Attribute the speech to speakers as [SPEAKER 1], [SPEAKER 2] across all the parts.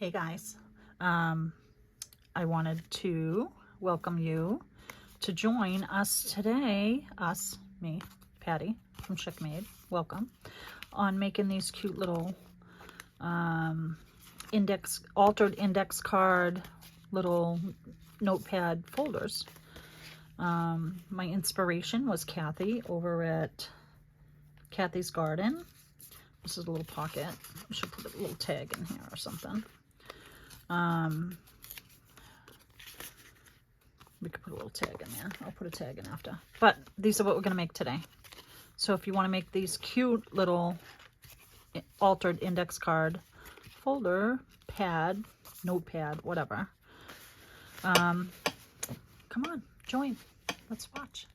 [SPEAKER 1] Hey guys, I wanted to welcome you to join us today, me, Patty from SheckMade, welcome, on making these cute little altered index card, little notepad folders. My inspiration was Cathy over at Cathy's Garden. This is a little pocket. I should put a little tag in here or something. We could put a little tag in there. I'll put a tag in after. But these are what we're going to make today. So if you want to make these cute little altered index card folder, pad, notepad, whatever, come on, join. Let's watch.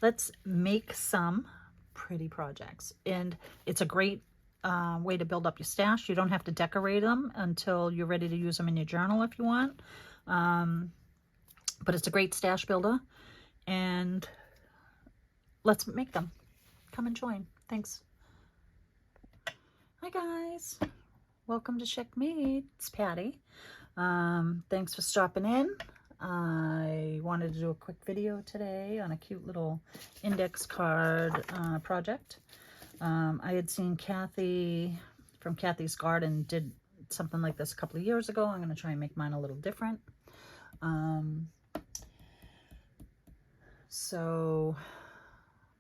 [SPEAKER 1] Let's make some pretty projects. And it's a great way to build up your stash. You don't have to decorate them until you're ready to use them in your journal if you want. But it's a great stash builder, and let's make them. Come and join. Thanks. Hi guys, welcome to SheckMade. It's Patty. Thanks for stopping in. I wanted to do a quick video today on a cute little index card project. I had seen Cathy from Cathy's Garden did something like this a couple of years ago. I'm going to try and make mine a little different. So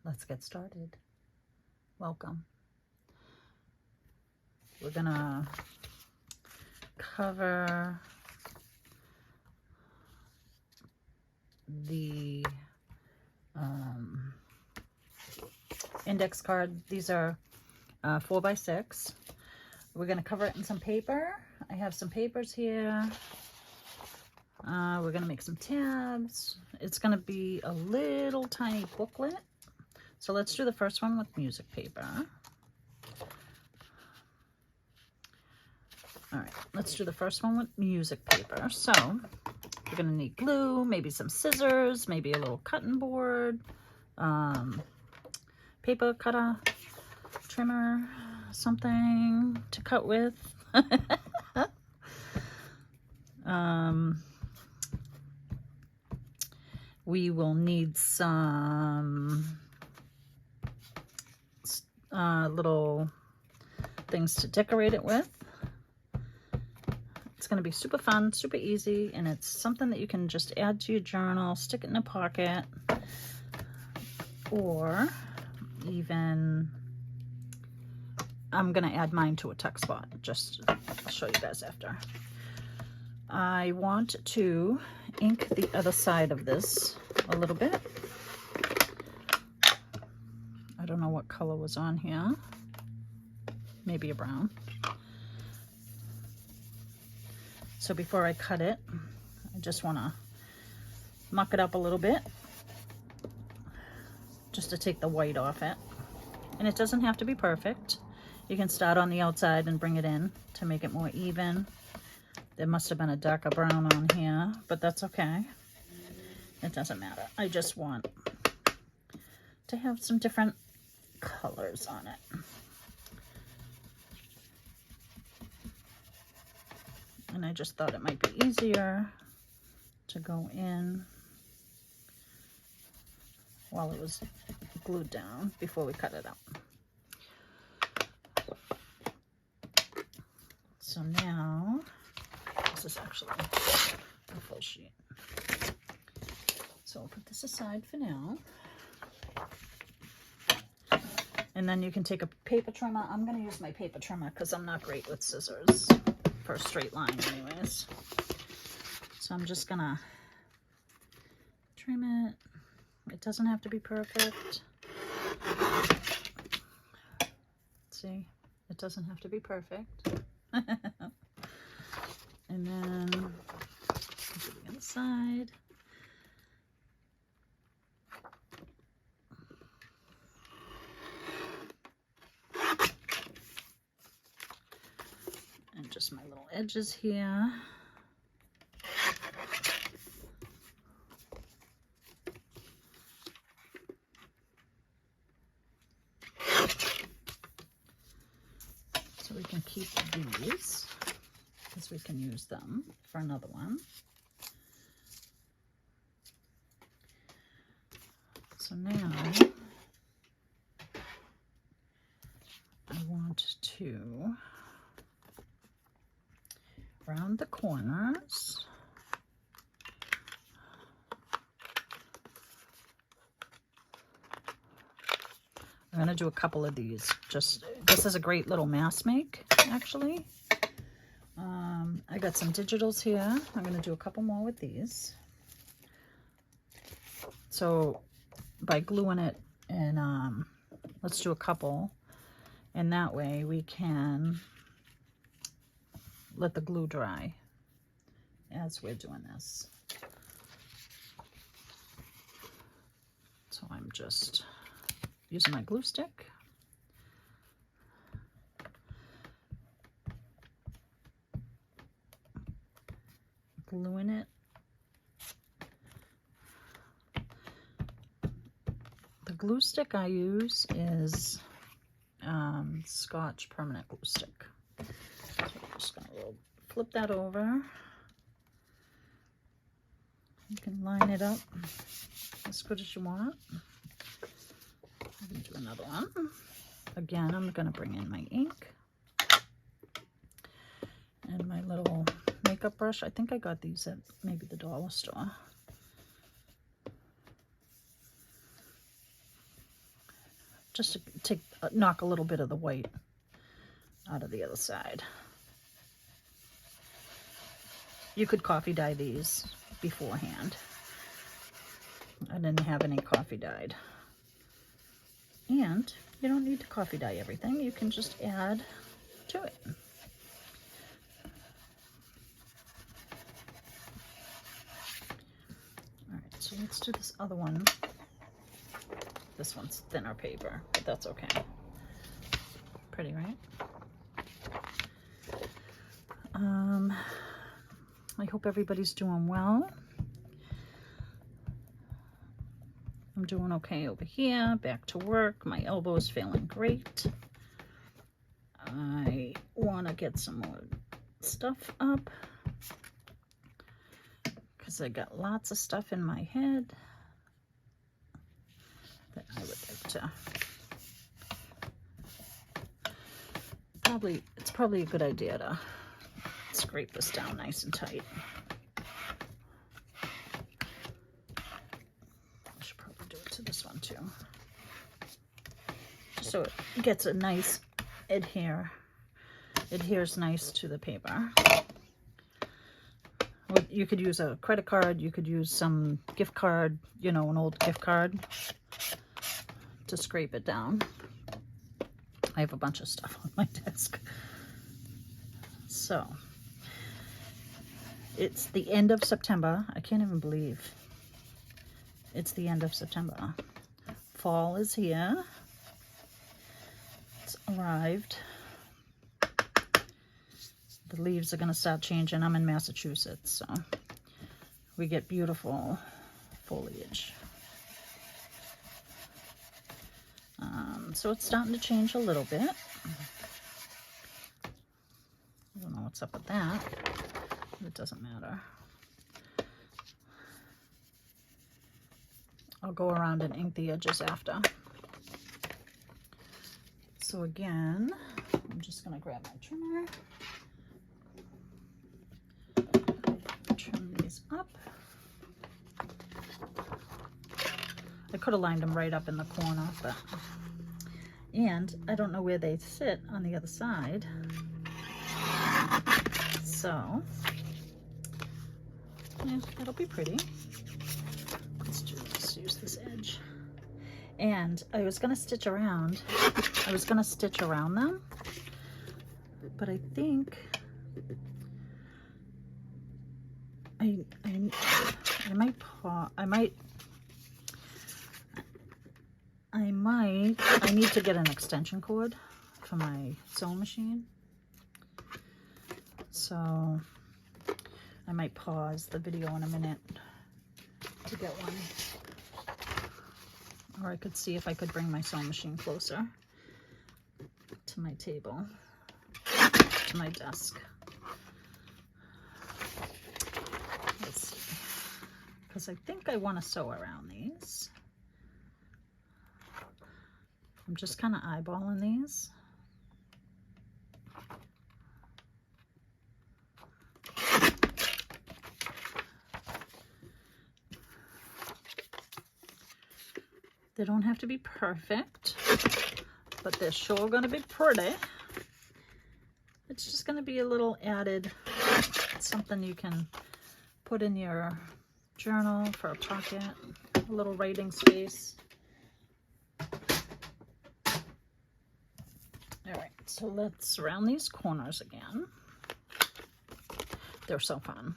[SPEAKER 1] let's get started. Welcome. We're going to cover the index card. These are 4x6. We're going to cover it in some paper. I have some papers here. We're going to make some tabs. It's going to be a little tiny booklet. So let's do the first one with music paper. All right, let's do the first one with music paper. So we're going to need glue, maybe some scissors, maybe a little cutting board, paper cutter, trimmer, something to cut with. We will need some little things to decorate it with. It's going to be super fun, super easy, and it's something that you can just add to your journal, stick it in a pocket, or even, I'm going to add mine to a tuck spot. I'll show you guys after. I want to ink the other side of this a little bit. I don't know what color was on here. Maybe a brown. So before I cut it, I just want to muck it up a little bit just to take the white off it. And it doesn't have to be perfect. You can start on the outside and bring it in to make it more even. There must have been a darker brown on here, but that's okay. It doesn't matter. I just want to have some different colors on it. And I just thought it might be easier to go in while it was glued down before we cut it out. So now, this is actually a full sheet. So I'll put this aside for now. And then you can take a paper trimmer. I'm going to use my paper trimmer because I'm not great with scissors for a straight line anyways. So I'm just going to trim it. It doesn't have to be perfect. See, it doesn't have to be perfect. And then do the other side. And just my little edges here. So we can keep these. because we can use them for another one. So now I want to round the corners. I'm going to do a couple of these. This is a great little mask make, actually. I got some digitals here. I'm going to do a couple more with these. So by gluing it, and let's do a couple, and that way we can let the glue dry as we're doing this. So I'm just using my glue stick. Gluing it. The glue stick I use is Scotch permanent glue stick. So I'm just going to flip that over. You can line it up as good as you want. I'm going to do another one. Again, I'm going to bring in my ink and my little makeup brush. I think I got these at maybe the dollar store. Just to knock a little bit of the white out of the other side. You could coffee dye these beforehand. I didn't have any coffee dyed. And you don't need to coffee dye everything. You can just add to it. All right, so let's do this other one. This one's thinner paper, but that's okay. Pretty, right? I hope everybody's doing well. I'm doing okay over here. Back to work. My elbow is feeling great. I want to get some more stuff up because I got lots of stuff in my head that I would like to. It's probably a good idea to scrape this down nice and tight. I should probably do it to this one too, just so it gets a nice adheres nice to the paper. You could use a credit card, you could use some gift card, you know, an old gift card to scrape it down. I have a bunch of stuff on my desk. So it's the end of September. I can't even believe it's the end of September. Fall is here. It's arrived. The leaves are going to start changing. I'm in Massachusetts, so we get beautiful foliage. So it's starting to change a little bit. I don't know what's up with that. It doesn't matter. I'll go around and ink the edges after. So again, I'm just going to grab my trimmer. Trim these up. I could have lined them right up in the corner, but and I don't know where they sit on the other side. So yeah, that'll be pretty. Let's use this edge. And I was gonna stitch around. I was gonna stitch around them, but I think I need to get an extension cord for my sewing machine. So I might pause the video in a minute to get one. Or I could see if I could bring my sewing machine closer to my table, to my desk. Let's see, because I think I want to sew around these. I'm just kind of eyeballing these. They don't have to be perfect, but they're sure going to be pretty. It's just going to be a little added, something you can put in your journal for a pocket, a little writing space. All right, so let's round these corners again. They're so fun.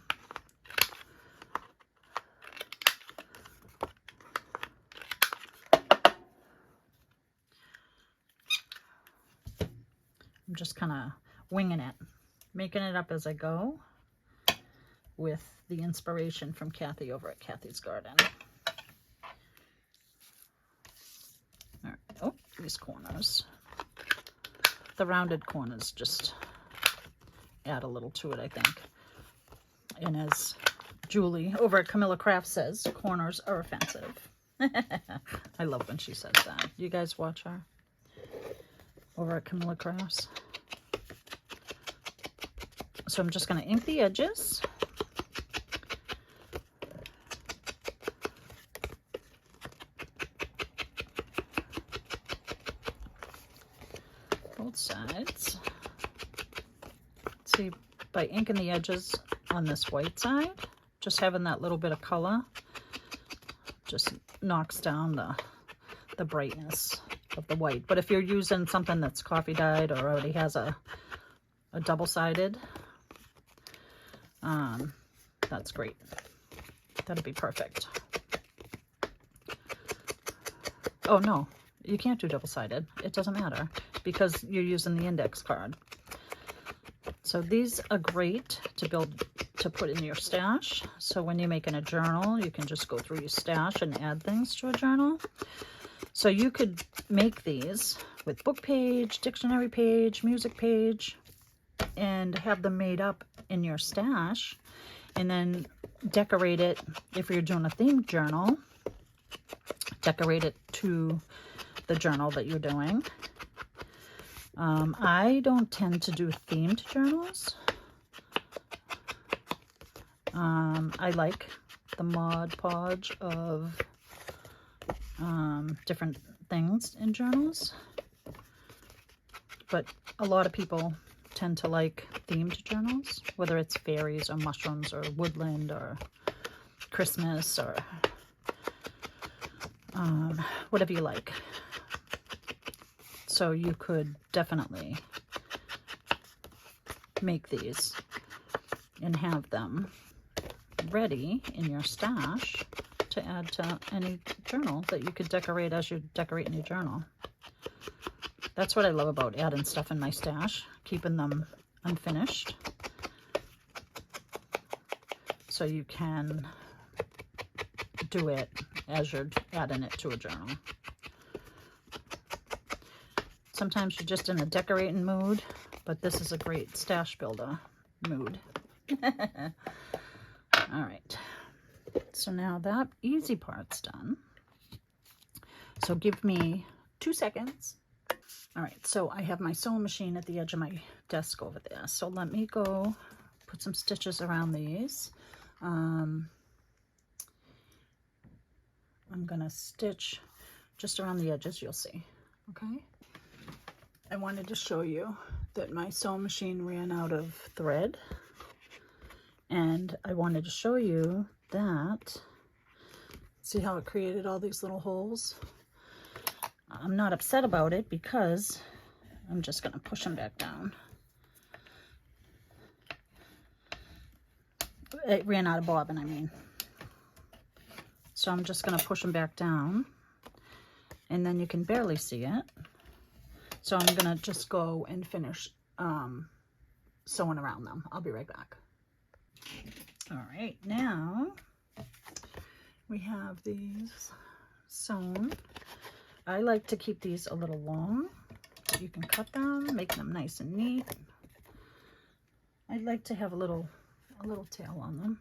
[SPEAKER 1] I'm just kind of winging it, making it up as I go with the inspiration from Cathy over at Cathy's Garden. All right. Oh, these corners. The rounded corners just add a little to it, I think. And as Julie over at Camilla Crafts says, corners are offensive. I love when she says that. You guys watch her over at Camilla Crafts? So I'm just going to ink the edges. Both sides. See, by inking the edges on this white side, just having that little bit of color just knocks down the brightness of the white. But if you're using something that's coffee dyed or already has a double-sided, that's great. That'll be perfect. Oh no, you can't do double-sided. It doesn't matter because you're using the index card. So these are great to put in your stash. So when you're making a journal, you can just go through your stash and add things to a journal. So you could make these with book page, dictionary page, music page, and have them made up in your stash, and then decorate it. If you're doing a themed journal, decorate it to the journal that you're doing. I don't tend to do themed journals. I like the Mod Podge of different things in journals, but a lot of people tend to like themed journals, whether it's fairies or mushrooms or woodland or Christmas or whatever you like. So you could definitely make these and have them ready in your stash to add to any journal that you could decorate as you're decorating your journal. That's what I love about adding stuff in my stash, keeping them unfinished, so you can do it as you're adding it to a journal. Sometimes you're just in a decorating mood, but this is a great stash builder mood. All right, so now that easy part's done. So give me 2 seconds. All right, so I have my sewing machine at the edge of my desk over there. So let me go put some stitches around these. I'm gonna stitch just around the edges, you'll see, okay? I wanted to show you that my sewing machine ran out of thread, and I wanted to show you that, see how it created all these little holes? I'm not upset about it because I'm just going to push them back down. It ran out of bobbin, I mean. So I'm just going to push them back down, and then you can barely see it. So I'm going to just go and finish sewing around them. I'll be right back. All right, now we have these sewn. I like to keep these a little long. You can cut them, make them nice and neat. I like to have a little tail on them.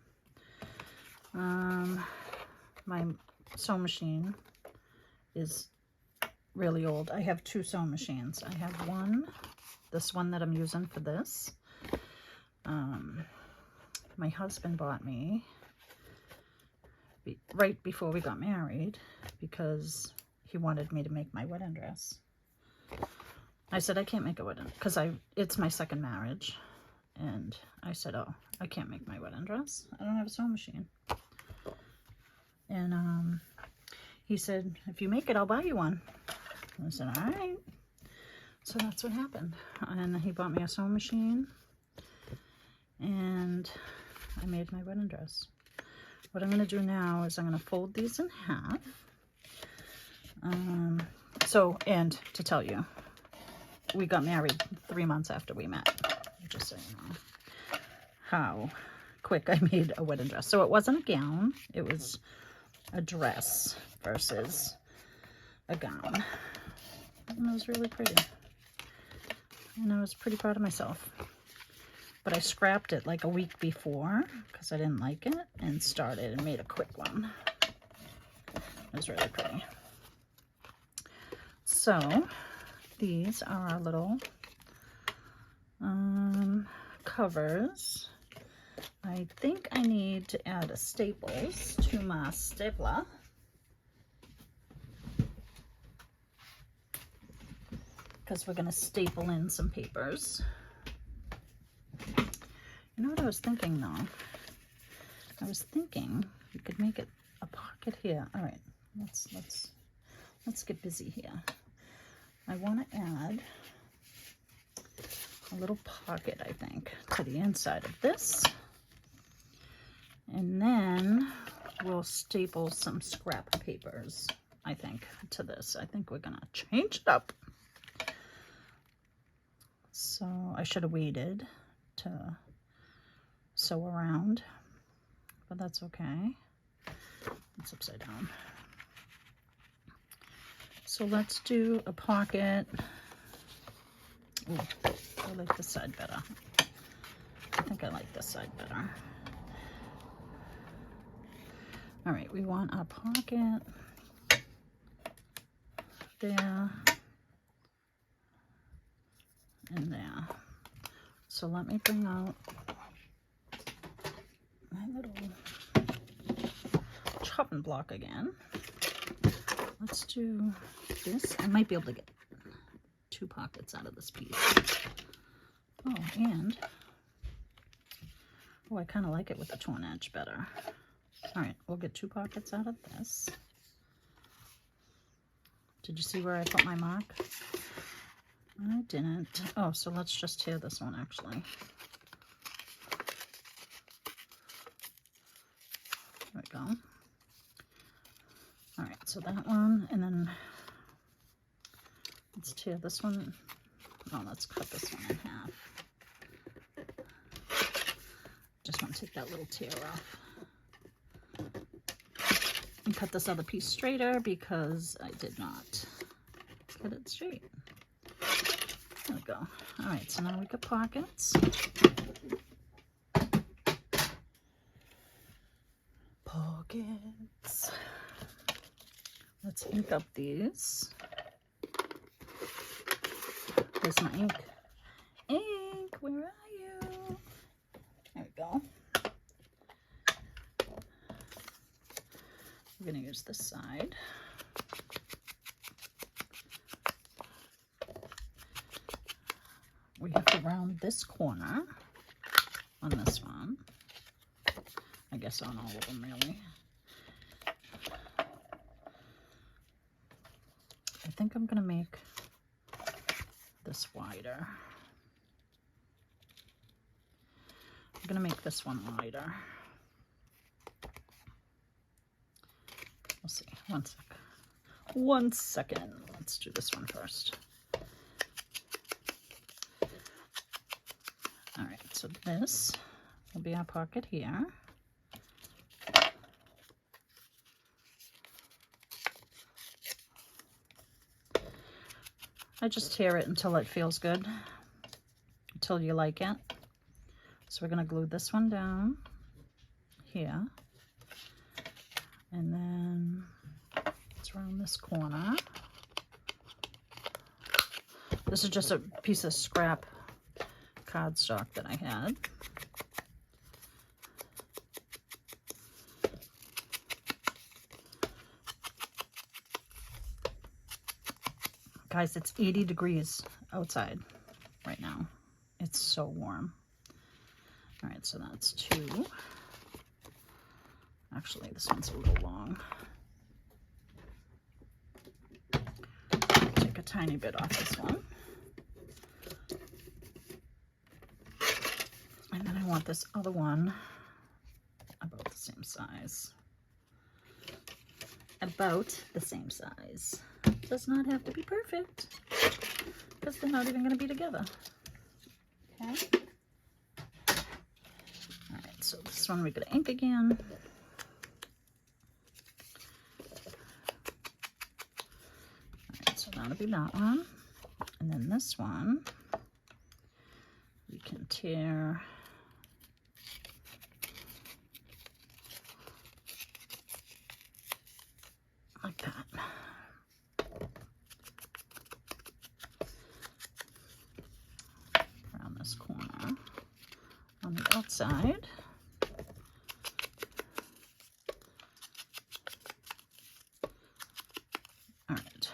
[SPEAKER 1] My sewing machine is really old. I have two sewing machines. I have this one that I'm using for this. My husband bought me right before we got married because he wanted me to make my wedding dress. I said I can't make a wedding because it's my second marriage, and I said, oh, I can't make my wedding dress. I don't have a sewing machine. And he said, if you make it, I'll buy you one. I said, all right. So that's what happened. And he bought me a sewing machine, and I made my wedding dress. What I'm going to do now is I'm going to fold these in half. And to tell you, we got married 3 months after we met, just so you know how quick I made a wedding dress. So it wasn't a gown, it was a dress versus a gown. And it was really pretty. And I was pretty proud of myself. But I scrapped it like a week before because I didn't like it and started and made a quick one. It was really pretty. So these are our little covers. I think I need to add a staples to my stapler. Because we're going to staple in some papers. You know what I was thinking though? I was thinking you could make it a pocket here. All right, let's get busy here. I want to add a little pocket, I think, to the inside of this. And then we'll staple some scrap papers, I think, to this. I think we're gonna change it up. So I should have waited to sew around, but that's okay. It's upside down. So let's do a pocket. Ooh, I like this side better. I think I like this side better. All right, we want a pocket there and there. So let me bring out my little chopping block again. Let's do this. I might be able to get 2 pockets out of this piece. Oh, and I kind of like it with the torn edge better. All right, we'll get 2 pockets out of this. Did you see where I put my mark? I didn't. Oh, so let's just tear this one actually. There we go. All right, so that one, and then let's tear this one. No, let's cut this one in half. Just want to take that little tear off. And cut this other piece straighter because I did not cut it straight. There we go. All right, so now we got pockets. Pockets. Let's ink up these. Where's my ink? Ink, where are you? There we go. We're going to use this side. We have to round this corner on this one. I guess on all of them, really. I think I'm going to make this wider. I'm going to make this one wider. We'll see. One second. Let's do this one first. All right, so this will be our pocket here. I just tear it until it feels good, until you like it. So we're going to glue this one down here. And then it's around this corner. This is just a piece of scrap cardstock that I had. Guys, it's 80 degrees outside right now. It's so warm. All right, so that's 2. Actually, this one's a little long. Take a tiny bit off this one. And then I want this other one about the same size. About the same size. Does not have to be perfect, because they're not even going to be together. Okay. All right, so this one we're going to ink again. All right, so that'll be that one. And then this one, we can tear like that. Around this corner on the outside. All right.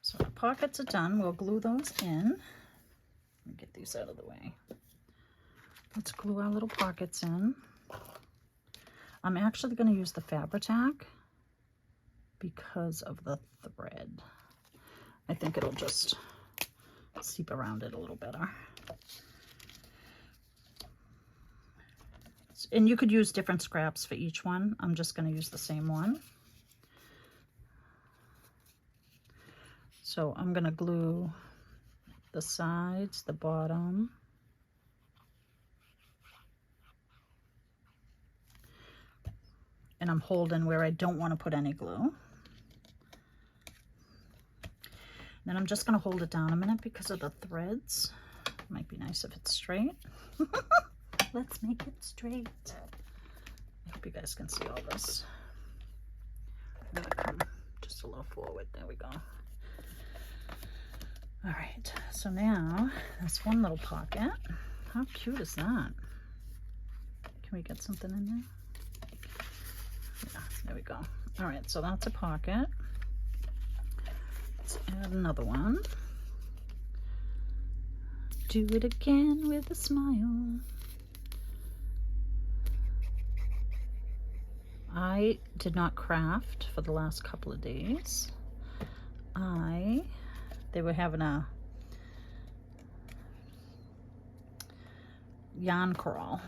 [SPEAKER 1] So our pockets are done. We'll glue those in. Let me get these out of the way. Let's glue our little pockets in. I'm actually going to use the Fabri-Tac because of the thread. I think it'll just seep around it a little better. And you could use different scraps for each one. I'm just going to use the same one. So I'm going to glue the sides, the bottom, and I'm holding where I don't want to put any glue. Then I'm just going to hold it down a minute because of the threads. Might be nice if it's straight. Let's make it straight. I hope you guys can see all this. I'm going to come just a little forward. There we go. All right, so now that's one little pocket. How cute is that? Can we get something in there? Yeah, there we go. All right, so that's a pocket. Let's add another one. Do it again with a smile. I did not craft for the last couple of days. They were having a yarn crawl.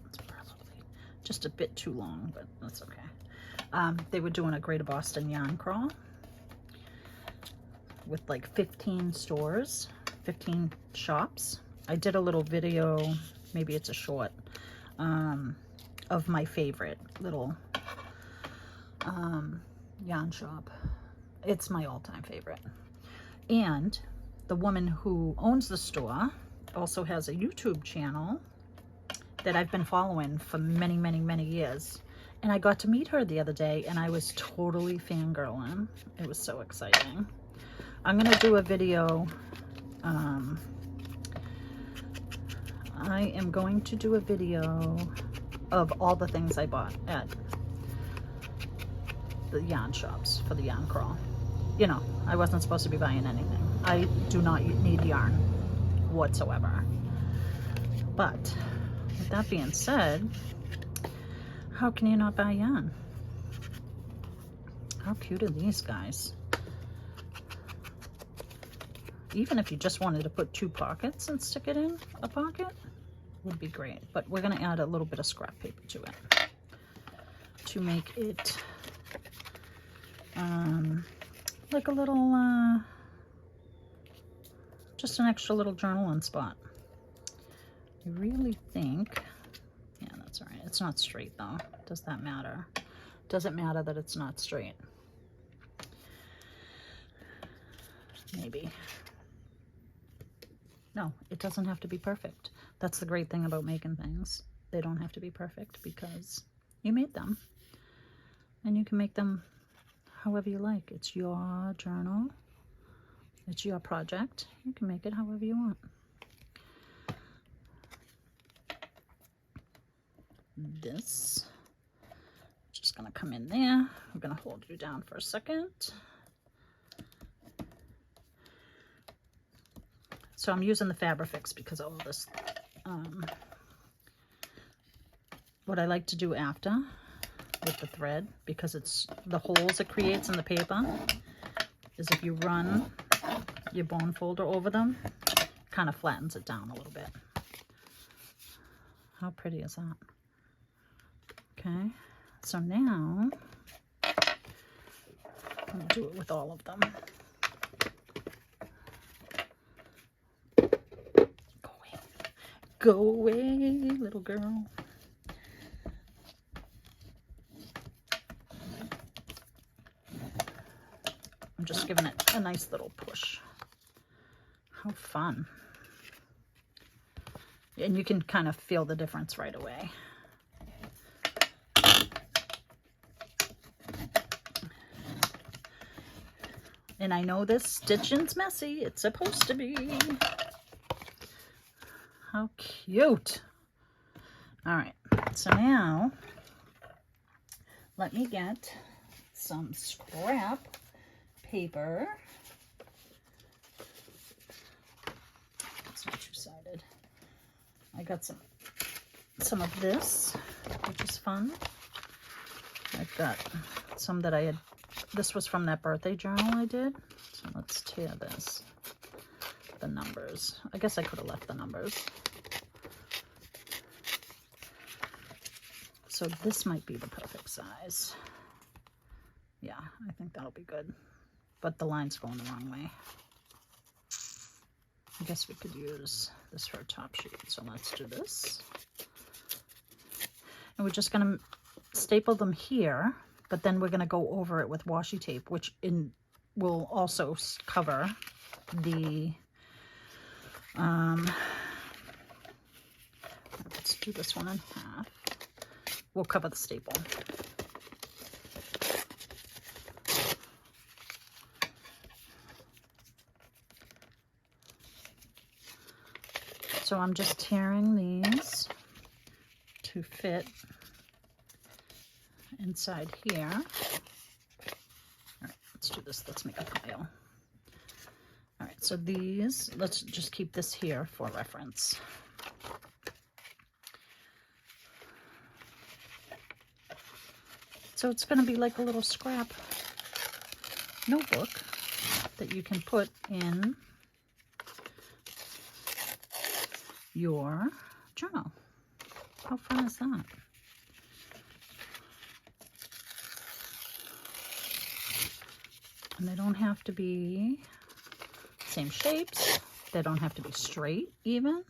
[SPEAKER 1] It's probably just a bit too long, but that's okay. They were doing a Greater Boston yarn crawl with like 15 stores, 15 shops. I did a little video, maybe it's a short, of my favorite little yarn shop. It's my all-time favorite. And the woman who owns the store also has a YouTube channel that I've been following for many, many, many years. And I got to meet her the other day and I was totally fangirling. It was so exciting. I'm gonna do a video. I am going to do a video of all the things I bought at the yarn shops for the yarn crawl. You know, I wasn't supposed to be buying anything. I do not need yarn whatsoever. But with that being said, how can you not buy yarn? How cute are these guys? Even if you just wanted to put 2 pockets and stick it in a pocket, would be great. But we're going to add a little bit of scrap paper to it to make it like a little just an extra little journaling spot. I really think, yeah, that's all right. It's not straight though. Does that matter? Doesn't matter that it's not straight. Maybe. No, it doesn't have to be perfect. That's the great thing about making things. they don't have to be perfect because you made them. And you can make them however you like. It's your journal. It's your project. You can make it however you want. This just gonna come in there. I'm gonna hold you down for a second. So I'm using the Fabrifix because of all this. What I like to do after with the thread, because it's the holes it creates in the paper, is if you run your bone folder over them, it kind of flattens it down a little bit. How pretty is that? Okay, so now I'm going to do it with all of them. Go away. Go away, little girl. I'm just giving it a nice little push. How fun. And you can kind of feel the difference right away. And I know this stitching's messy. It's supposed to be. How cute. All right, so now let me get some scrap paper. It's not two-sided. I got some of this, which is fun. I've got some that I had. This was from that birthday journal I did. So let's tear this. The numbers. I guess I could have left the numbers. So this might be the perfect size. Yeah, I think that'll be good. But the line's going the wrong way. I guess we could use this for a top sheet. So let's do this. And we're just going to staple them here, but then we're going to go over it with washi tape, which will also cover the, let's do this one in half. We'll cover the staple. So I'm just tearing these to fit inside here. All right, let's do this. Let's make a pile. All right, so these, let's just keep this here for reference. So it's going to be like a little scrap notebook that you can put in your journal. How fun is that? And they don't have to be same shapes. They don't have to be straight even.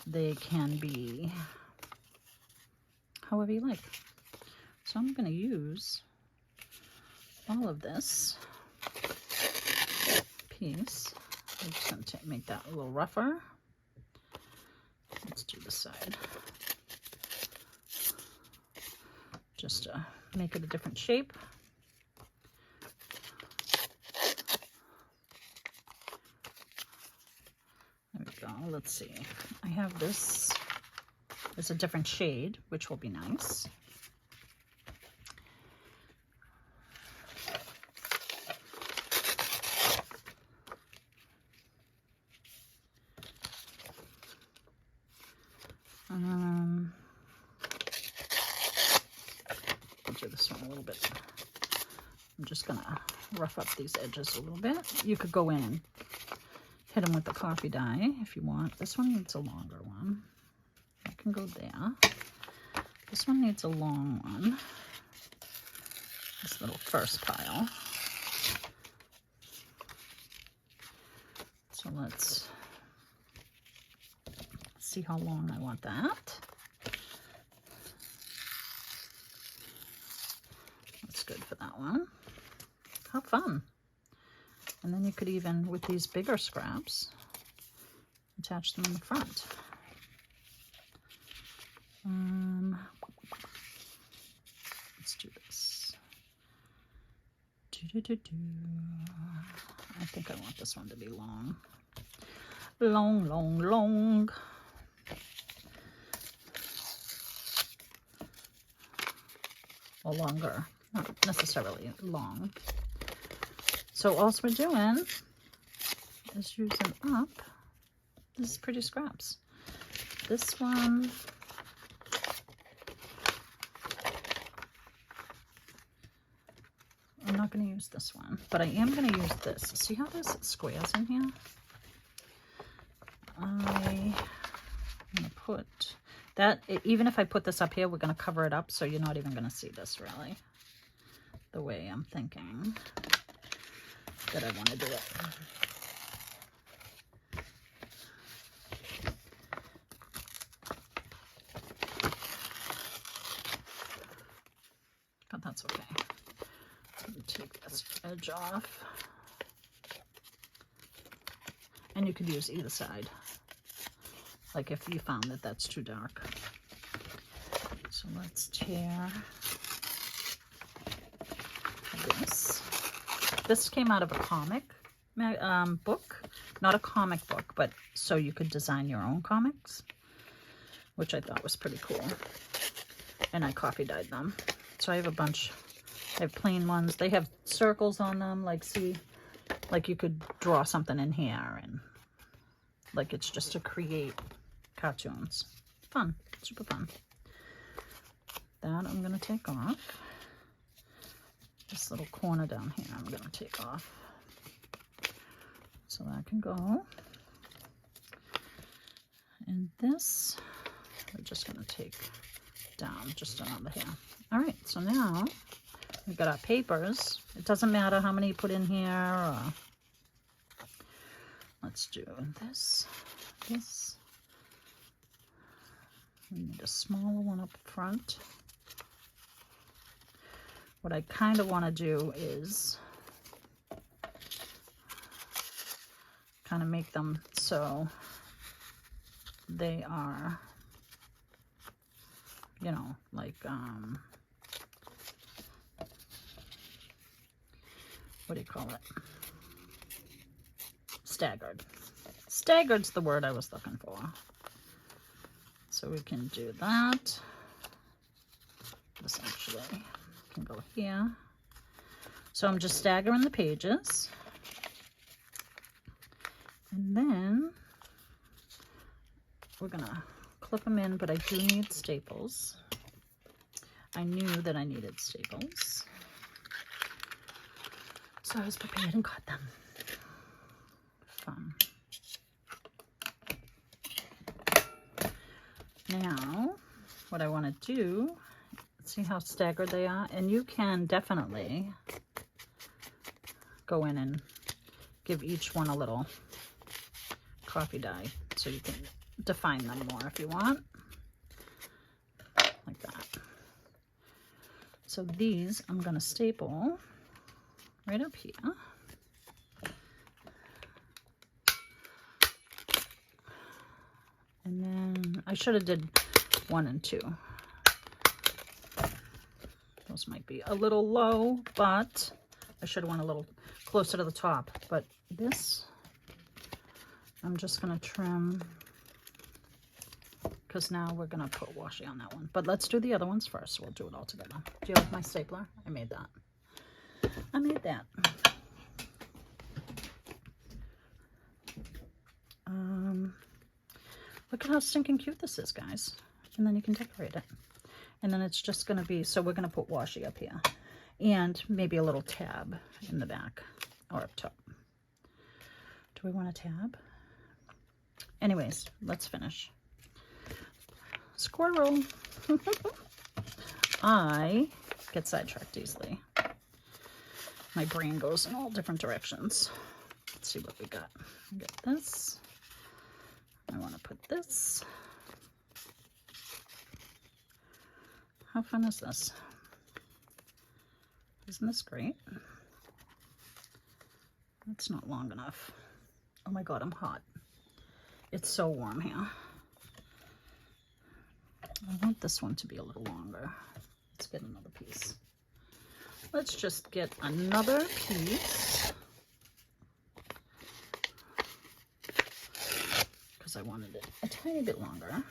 [SPEAKER 1] They can be however you like. So I'm going to use all of this piece. I'm just going to make that a little rougher. Let's do the side. Just to make it a different shape. There we go. Let's see. I have this. It's a different shade, which will be nice. I'll do this one a little bit. I'm just gonna rough up these edges a little bit. You could go in and hit them with the coffee dye if you want. This one needs a longer one. I can go there. This one needs a long one. This little first pile. So let's see how long I want that. That's good for that one. How fun. And then you could even, with these bigger scraps, attach them in the front. Let's do this. Do. I think I want this one to be long. Long. Or longer, not necessarily long. So all we're doing is using up these pretty scraps. This one, I'm not going to use this one, but I am going to use this. See how there's squares in here? I'm going to put that, even if I put this up here, we're going to cover it up, so you're not even going to see this really, the way I'm thinking that I want to do it. But that's okay. Let me take this edge off. And you could use either side, like if you found that that's too dark. So let's tear this. This came out of a comic book, not a comic book, but so you could design your own comics, which I thought was pretty cool. And I coffee dyed them. So I have a bunch. I have plain ones. They have circles on them, like see, like you could draw something in here, and like it's just to create cartoons. Fun, super fun. That I'm gonna take off. This little corner down here I'm gonna take off. So that can go. And this, we're just gonna take down just another hair. All right, so now we've got our papers. It doesn't matter how many you put in here. Let's do this. We need a smaller one up front. What I kind of want to do is kind of make them so they are, you know, like, what do you call it? Staggered. Staggered's the word I was looking for. So we can do that. This actually can go here. So I'm just staggering the pages. And then we're gonna clip them in, but I do need staples. I knew that I needed staples, so I was prepared and got them. Fun. Now, what I want to do, see how staggered they are? And you can definitely go in and give each one a little coffee dye so you can define them more if you want, like that. So these I'm going to staple right up here. And then I should have did 1 and 2. Those might be a little low, but I should have went a little closer to the top. But this, I'm just going to trim, because now we're going to put washi on that one. But let's do the other ones first. We'll do it all together. Do you like my stapler? I made that. I made that. Look at how stinking cute this is, guys. And then you can decorate it. And then it's just going to be, so we're going to put washi up here. And maybe a little tab in the back or up top. Do we want a tab? Anyways, let's finish. Squirrel. I get sidetracked easily. My brain goes in all different directions. Let's see what we got. We got this. I want to put this. How fun is this? Isn't this great? That's not long enough. Oh my God, I'm hot. It's so warm here. I want this one to be a little longer. Let's get another piece. Let's just get another piece. Because I wanted it a tiny bit longer.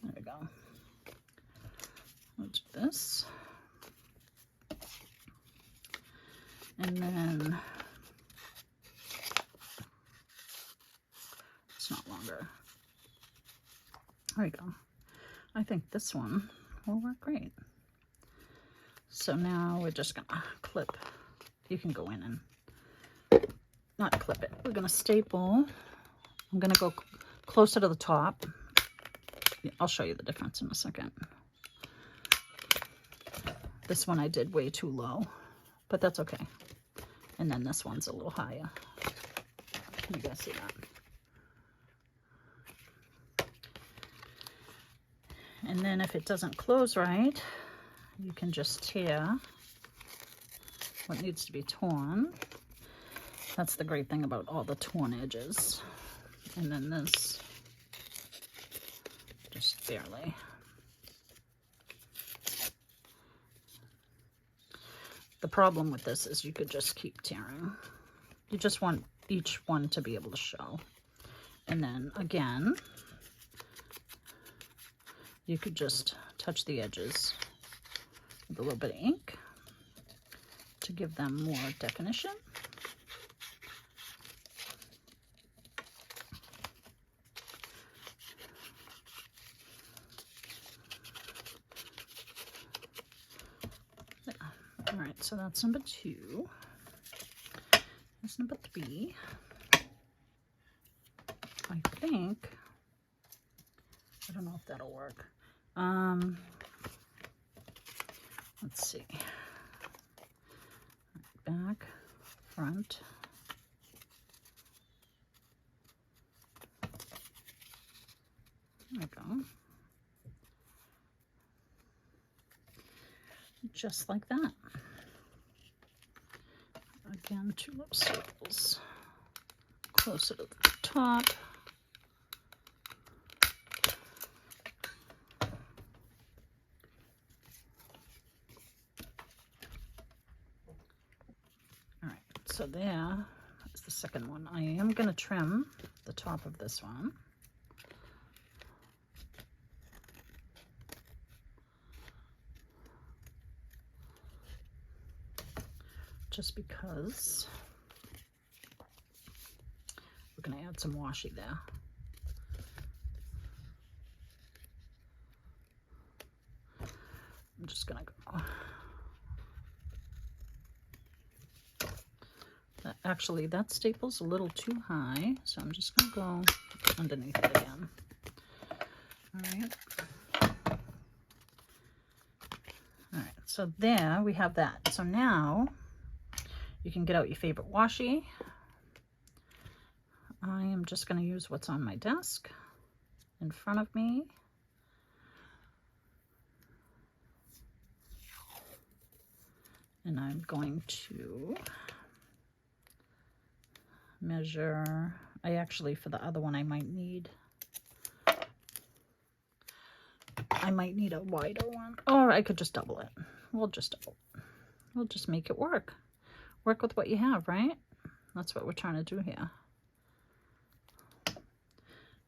[SPEAKER 1] There we go. We'll do this. And then it's not longer. There we go. I think this one will work great. So now we're just gonna clip. You can go in and not clip it. We're gonna staple. I'm gonna go closer to the top. I'll show you the difference in a second. This one I did way too low, but that's okay. And then this one's a little higher. Can you guys see that? And then if it doesn't close right, you can just tear what needs to be torn. That's the great thing about all the torn edges. And then this, just barely. The problem with this is you could just keep tearing. You just want each one to be able to show. And then again, you could just touch the edges with a little bit of ink to give them more definition. All right, so that's number 2. That's number 3. I think, I don't know if that'll work. Let's see. Back, front. There we go. Just like that. Again, tulip staples closer to the top. All right, so there is the second one. I am going to trim the top of this one. Just because we're going to add some washi there. I'm just going to go. Actually, that staple's a little too high, so I'm just going to go underneath it again. All right. All right, so there we have that. So now you can get out your favorite washi. I am just going to use what's on my desk in front of me. And I'm going to measure. I actually, for the other one, I might need a wider one. Or I could just double it. We'll just double it. We'll just make it work. Work with what you have, right? That's what we're trying to do here.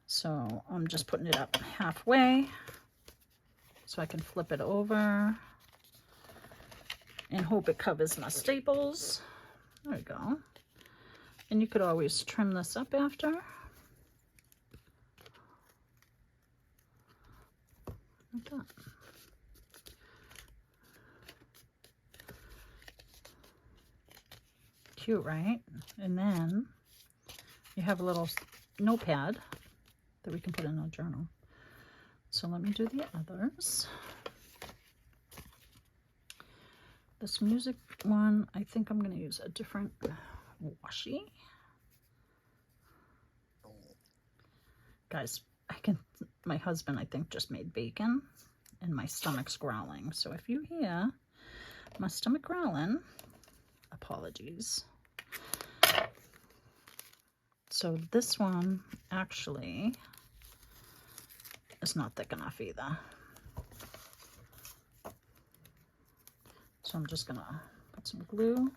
[SPEAKER 1] So I'm just putting it up halfway so I can flip it over and hope it covers my staples. There we go. And you could always trim this up after. Like that. Cute, right? And then you have a little notepad that we can put in our journal. So let me do the others. This music one, I think I'm going to use a different washi. Guys, my husband, I think, just made bacon and my stomach's growling. So if you hear my stomach growling, apologies. So this one actually is not thick enough either. So I'm just gonna put some glue.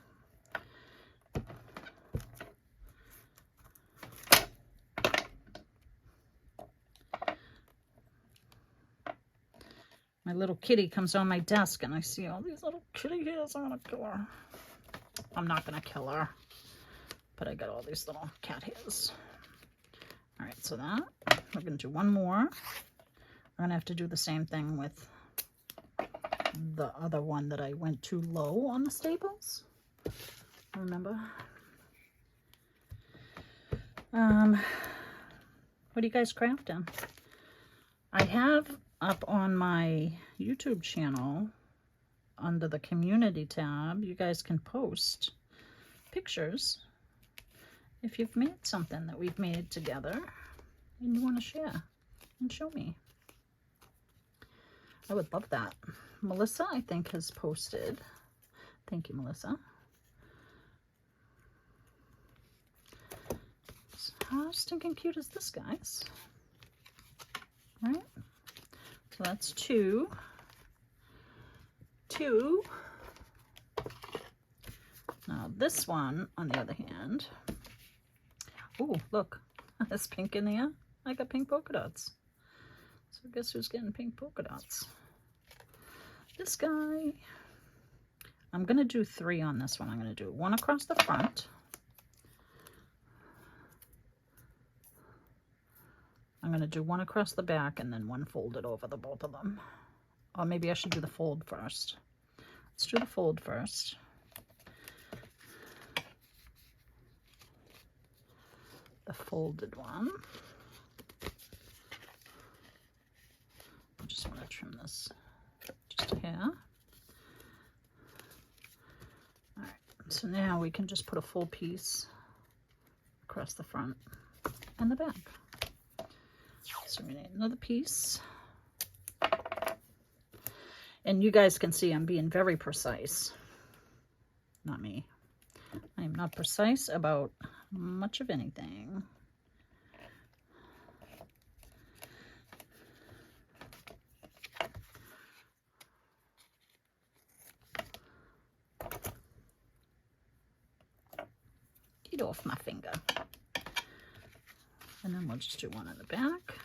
[SPEAKER 1] My little kitty comes on my desk and I see all these little kitty hairs. I'm gonna kill her. I'm not gonna kill her, but I got all these little cat hairs. All right, so that, we're gonna do one more. I'm gonna have to do the same thing with the other one that I went too low on the staples. Remember? What are you guys crafting? I have up on my YouTube channel, under the community tab, you guys can post pictures if you've made something that we've made together and you want to share and show me. I would love that. Melissa, I think, has posted. Thank you, Melissa. So how stinking cute is this, guys? All right. So that's two. Now this one, on the other hand, oh, look, there's pink in there. I got pink polka dots. So guess who's getting pink polka dots? This guy. I'm going to do 3 on this one. I'm going to do 1 across the front. I'm going to do 1 across the back and then 1 folded over the both of them. Or maybe I should do the fold first. Let's do the fold first. The folded one. I just want to trim this just a hair. All right, so now we can just put a full piece across the front and the back. So we need another piece. And you guys can see I'm being very precise. Not me. I am not precise about much of anything. Get off my finger. And then we'll just do 1 in the back.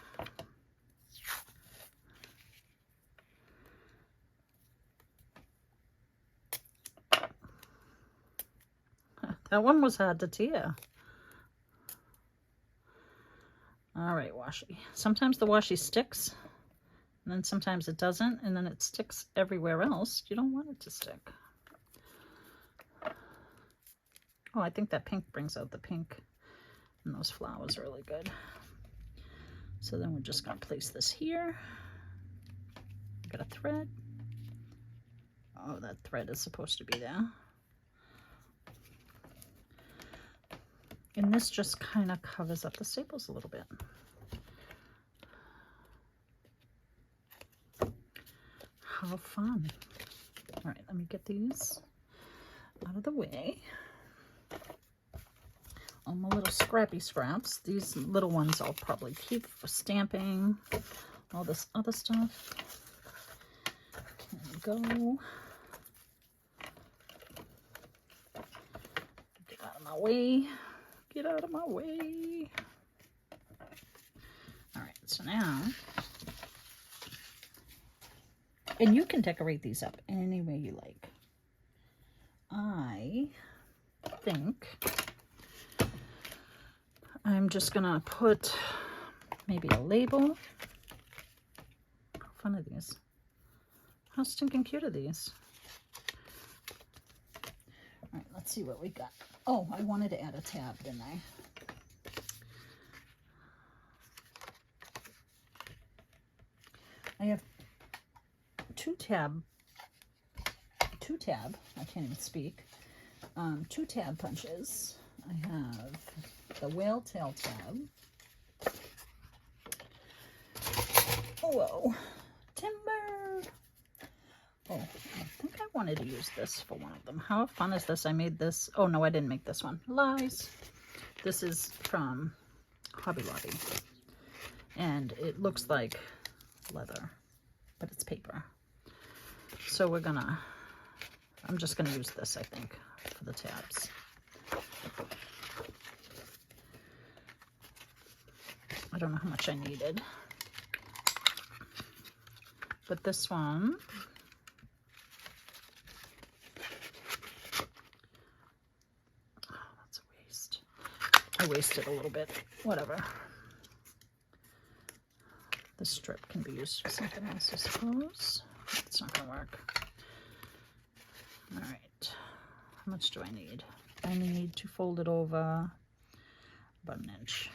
[SPEAKER 1] That one was hard to tear. All right, washi. Sometimes the washi sticks, and then sometimes it doesn't, and then it sticks everywhere else. You don't want it to stick. Oh, I think that pink brings out the pink, and those flowers are really good. So then we're just going to place this here. Got a thread. Oh, that thread is supposed to be there. And this just kind of covers up the staples a little bit. How fun. All right, let me get these out of the way. All my little scrappy scraps. These little ones I'll probably keep for stamping, all this other stuff. There we go. Get out of my way. Get out of my way. All right, so now, and you can decorate these up any way you like. I think I'm just gonna put maybe a label. How fun are these? How stinking cute are these? All right, let's see what we got. Oh, I wanted to add a tab, didn't I? I have two tab, I can't even speak, 2 tab punches. I have the whale tail tab. Whoa, timber. Oh, I think I wanted to use this for one of them. How fun is this? I made this. Oh, no, I didn't make this one. Lies. This is from Hobby Lobby. And it looks like leather, but it's paper. So we're gonna, I'm just gonna use this, I think, for the tabs. I don't know how much I needed. But this one, oh, that's a waste. I wasted a little bit, whatever. This strip can be used for something else, I suppose. It's not gonna work. All right, how much do I need? I need to fold it over about an inch.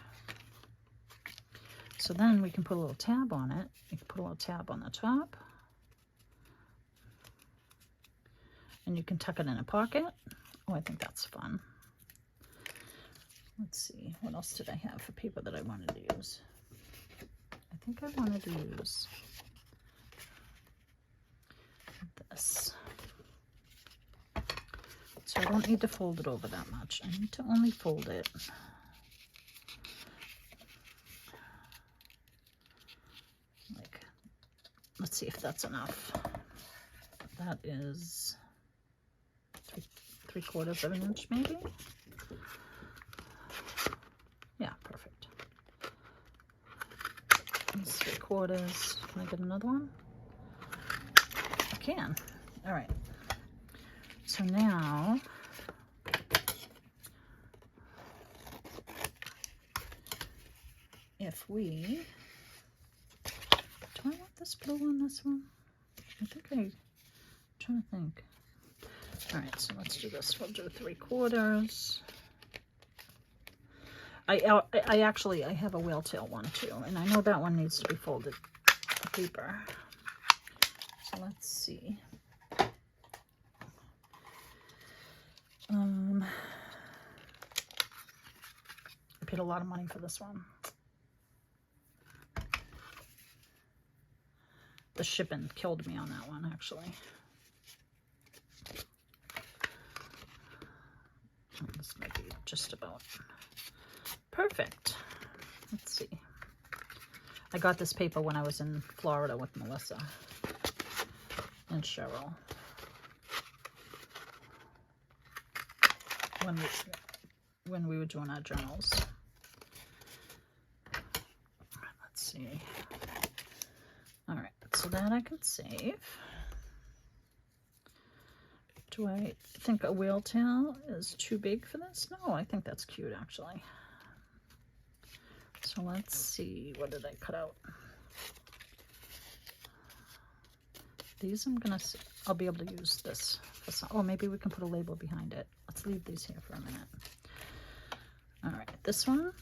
[SPEAKER 1] So then we can put a little tab on it. You can put a little tab on the top. And you can tuck it in a pocket. Oh, I think that's fun. Let's see, what else did I have for paper that I wanted to use? I think I wanted to use this. So I don't need to fold it over that much. I need to only fold it like, let's see if that's enough. That is 3/4 of an inch maybe. Yeah, perfect. That's 3/4. Can I get another one? I can. All right. So now if we, do I want this blue on this one? I think I'm trying to think. All right, so let's do this. We'll do 3/4. I actually have a whale tail one too, and I know that one needs to be folded deeper. So let's see. I paid a lot of money for this one. The shipping killed me on that one, actually. This might be just about perfect. Let's see. I got this paper when I was in Florida with Melissa and Cheryl. When we were doing our journals. Let's see. All right, so that I can save. Do I think a whale tail is too big for this? No, I think that's cute actually. So let's see, what did I cut out? These I'll be able to use this for some, oh, maybe we can put a label behind it. Let's leave these here for a minute. All right, this one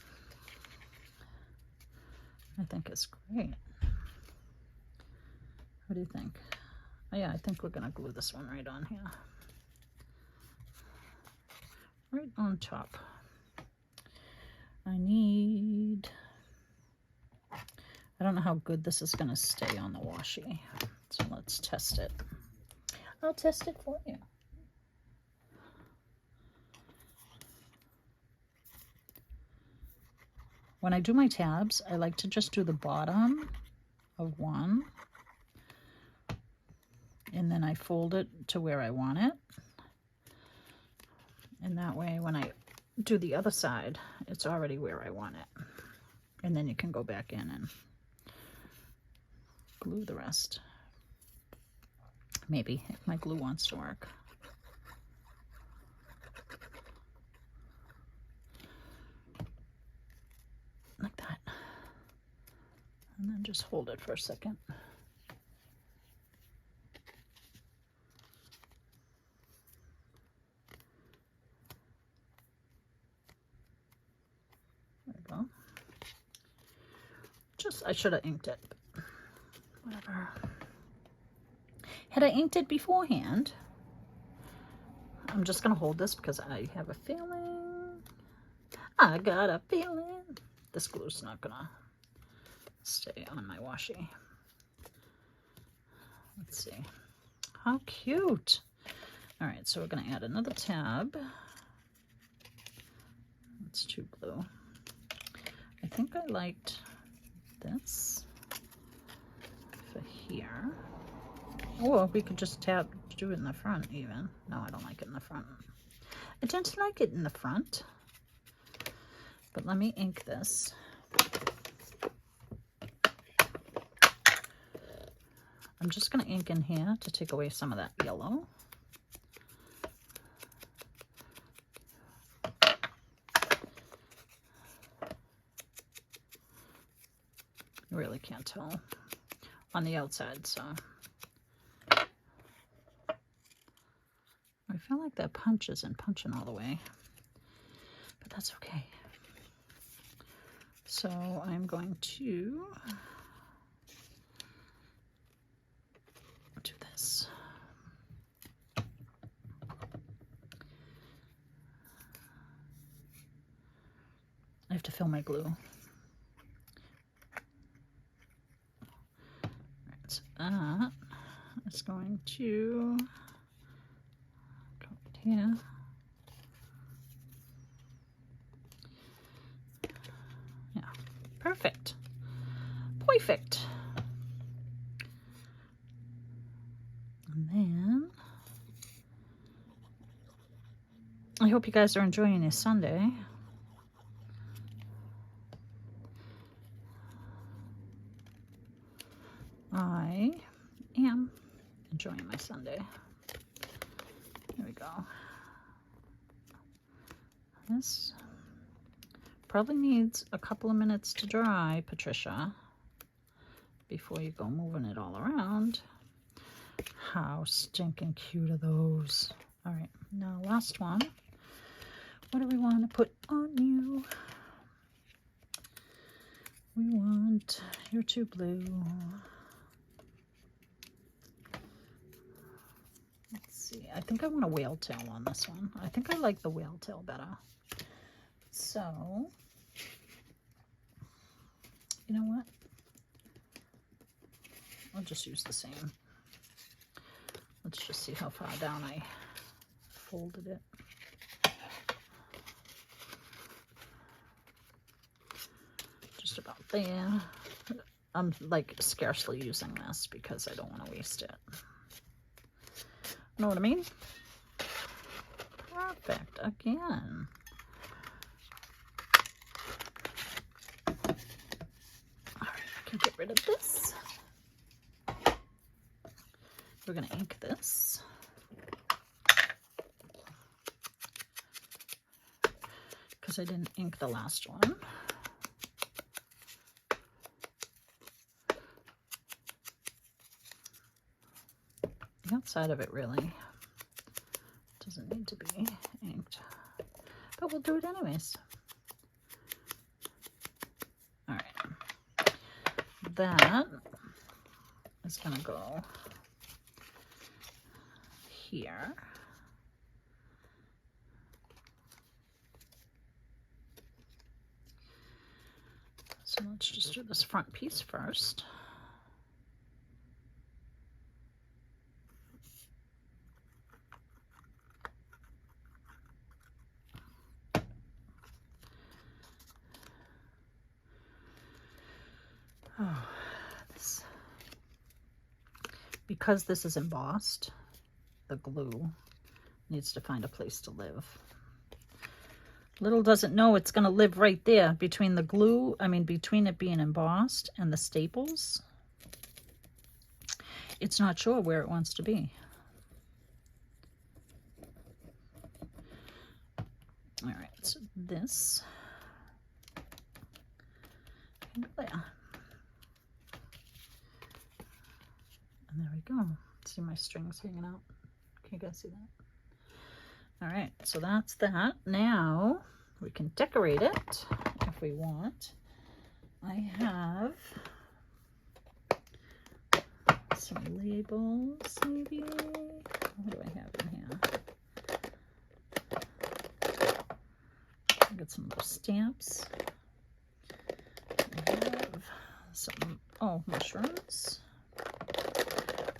[SPEAKER 1] I think is great. What do you think? Oh yeah, I think we're gonna glue this one right on here. Right on top. I don't know how good this is gonna stay on the washi. So let's test it. I'll test it for you. When I do my tabs, I like to just do the bottom of one. And then I fold it to where I want it. And that way when I do the other side, it's already where I want it. And then you can go back in and glue the rest. Maybe, if my glue wants to work. Like that. And then just hold it for a second. I should have inked it, but whatever. Had I inked it beforehand, I'm just going to hold this because I have a feeling, I got a feeling this glue's not going to stay on my washi. Let's see. How cute. All right, so we're going to add another tab. It's too blue. I think I liked this for here. Or we could just do it in the front even. No, I don't like it in the front. I don't like it in the front. But let me ink this. I'm just going to ink in here to take away some of that yellow. You really can't tell on the outside, so. I feel like that punch isn't punching all the way, but that's okay. So I'm going to do this. I have to fill my glue. Right, so that is going to go right here. Yeah, perfect. Perfect. And then I hope you guys are enjoying your Sunday. I am enjoying my Sunday. There we go. This probably needs a couple of minutes to dry, Patricia, before you go moving it all around. How stinking cute are those? All right, now last one. What do we want to put on you? We want, you're too blue. Let's see, I think I want a whale tail on this one. I think I like the whale tail better. So, you know what? I'll just use the same. Let's just see how far down I folded it. Just about there. I'm like scarcely using this because I don't want to waste it. Know what I mean? Perfect again. All right, I can get rid of this. We're going to ink this. Because I didn't ink the last one. The outside of it really doesn't need to be inked, but we'll do it anyways. All right, that is going to go here. So let's just do this front piece first. Oh, because this is embossed, the glue needs to find a place to live. Little does it know it's going to live right there between the glue, between it being embossed and the staples. It's not sure where it wants to be. All right, so this, there. And there we go. See my strings hanging out? Can you guys see that? All right, so that's that. Now we can decorate it if we want. I have some labels, maybe. What do I have in here? I got some little stamps. I have some, mushrooms.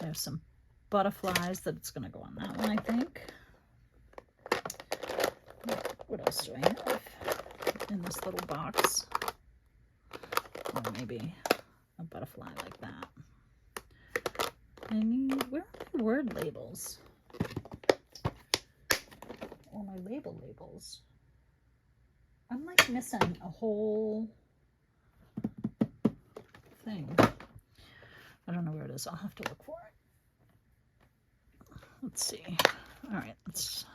[SPEAKER 1] I have some butterflies that it's going to go on that one, I think. What else do I have in this little box? Or maybe a butterfly like that. I need, where are my word labels? Or my labels. I'm like missing a whole thing. I don't know where it is. I'll have to look for it. Let's see. All right, let's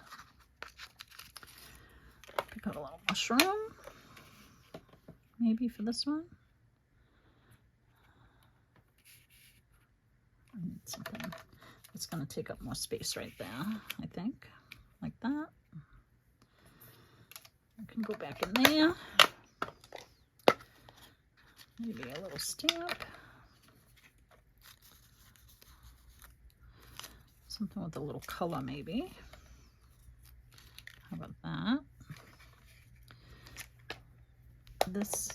[SPEAKER 1] pick out a little mushroom. Maybe for this one. I need something that's going to take up more space right there, I think. Like that. I can go back in there. Maybe a little stamp. Something with a little color, maybe. How about that? This.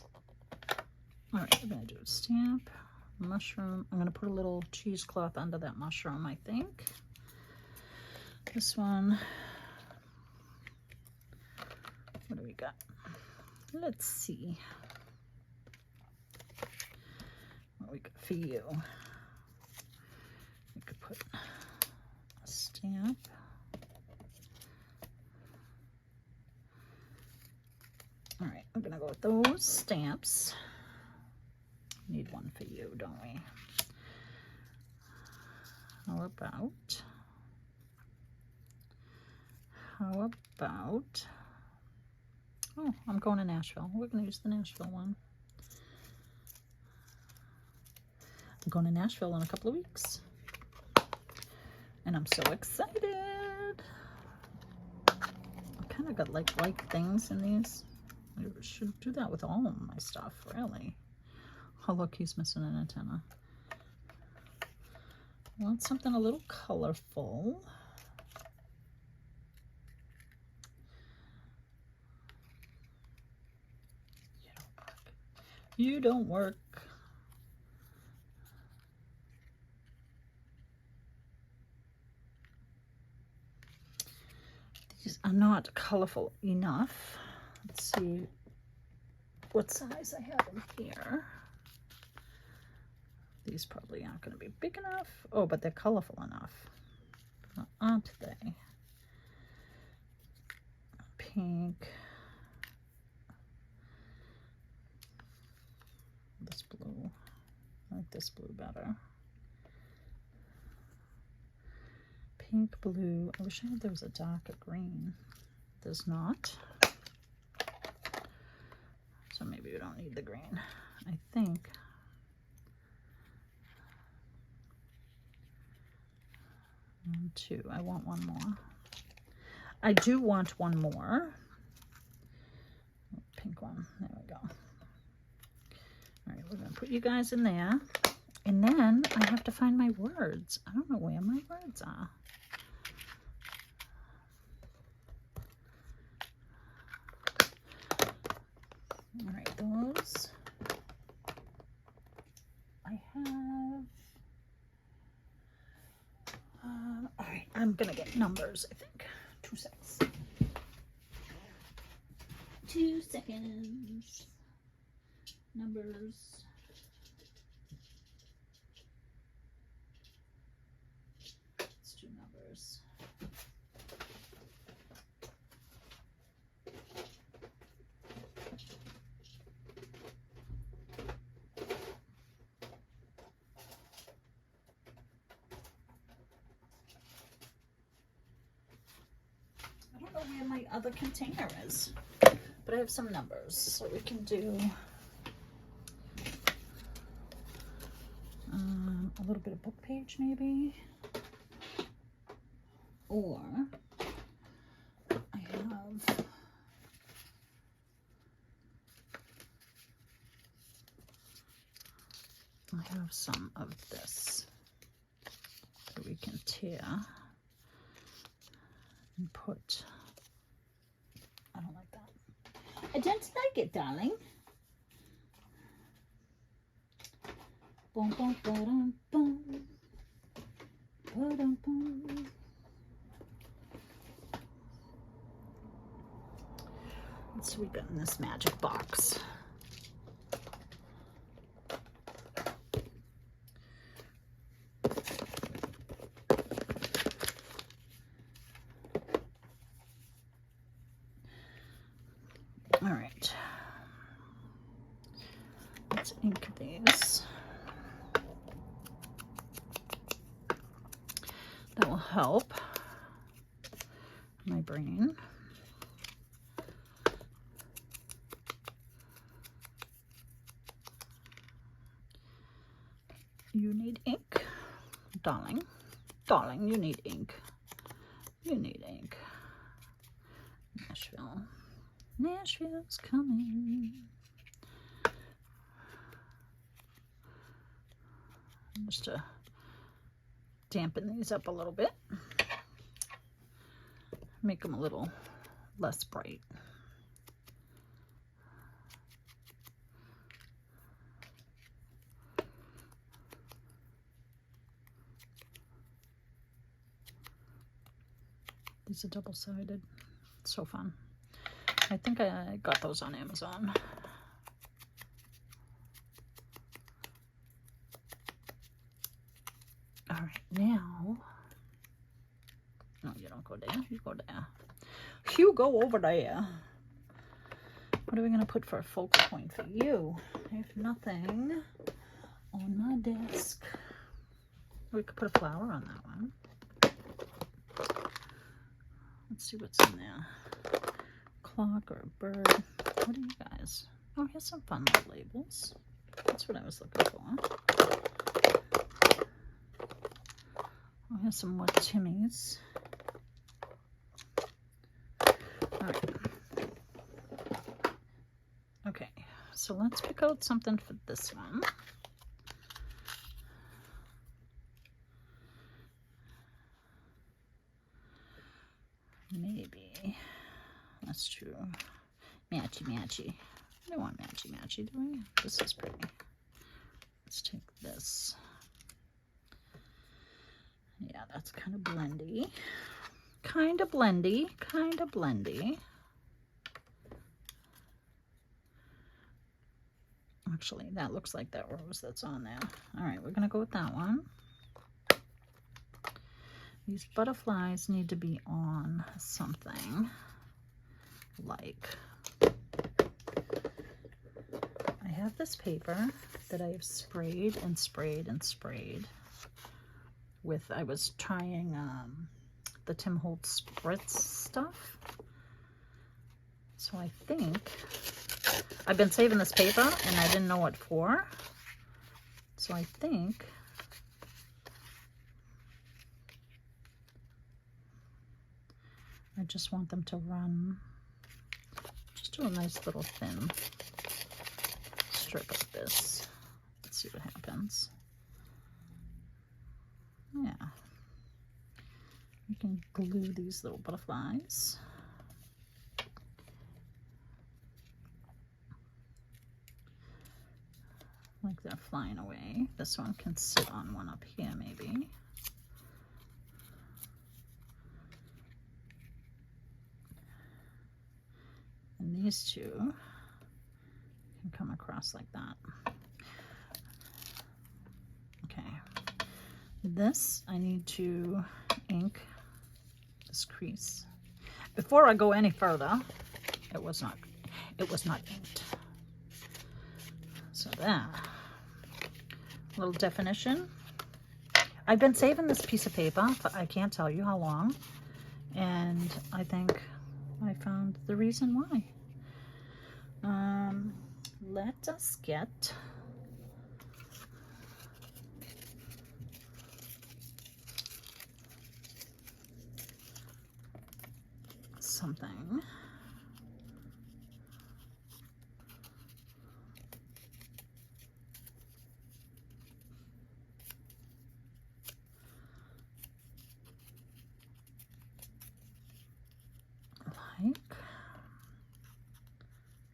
[SPEAKER 1] All right, we're going to do a stamp, mushroom. I'm going to put a little cheesecloth under that mushroom, I think. This one. What do we got? Let's see what we got for you. We could put a stamp. All right, we're gonna go with those stamps. Need one for you, don't we? How about, oh, I'm going to Nashville. We're going to use the Nashville one. I'm going to Nashville in a couple of weeks. And I'm so excited. I kind of got like things in these. I should do that with all of my stuff, really. Oh, look, he's missing an antenna. I want something a little colorful. You don't work. These are not colorful enough. Let's see what size I have in here. These probably aren't going to be big enough. Oh, but they're colorful enough, aren't they? Pink. This blue. I like this blue better. Pink, blue. I wish there was a darker green. There's not. So maybe we don't need the green. I think. One, two. I want one more. I do want one more. Pink one. There we go. All right, we're going to put you guys in there. And then I have to find my words. I don't know where my words are. All right, those. I have. All right, I'm going to get numbers, I think. 2 seconds. 2 seconds. Numbers. Let's do numbers. I don't know where my other container is, but I have some numbers, so we can do a little bit of book page maybe, or I have some of this that we can tear and put. I don't like that. I don't like it, darling. Boom, boom, ba-dum, boom. Ba-dum, we got in this magic box? All right. Let's ink these. That will help my brain. You need ink, darling. Darling, you need ink. You need ink. Nashville. Nashville's coming. Just to dampen these up a little bit. Make them a little less bright. These are double-sided. It's so fun. I think I got those on Amazon. All right, now. No, you don't go there. You go there. You go over there. What are we going to put for a focal point for you? If nothing on my desk. We could put a flower on that one. Let's see what's in there. Clock or a bird. What are you guys? Oh, here's some fun little labels. That's what I was looking for. Oh, here's some more Timmy's. All right. Okay, so let's pick out something for this one. Maybe. That's true. Matchy matchy. We don't want matchy matchy, do we? This is pretty. Let's take this. Yeah, that's kind of blendy. Kind of blendy. Kind of blendy. Actually, that looks like that rose that's on there. All right, we're going to go with that one. These butterflies need to be on something like, I have this paper that I have sprayed and sprayed and sprayed with, I was trying the Tim Holtz spritz stuff. So I think, I've been saving this paper and I didn't know what for. So I think I just want them to run, just do a nice little thin strip of this. Let's see what happens. Yeah. You can glue these little butterflies. Like they're flying away. This one can sit on one up here maybe. And these two can come across like that. Okay. This, I need to ink this crease. Before I go any further, it was not inked. So there. A little definition. I've been saving this piece of paper, but I can't tell you how long. And I think I found the reason why. Let us get something.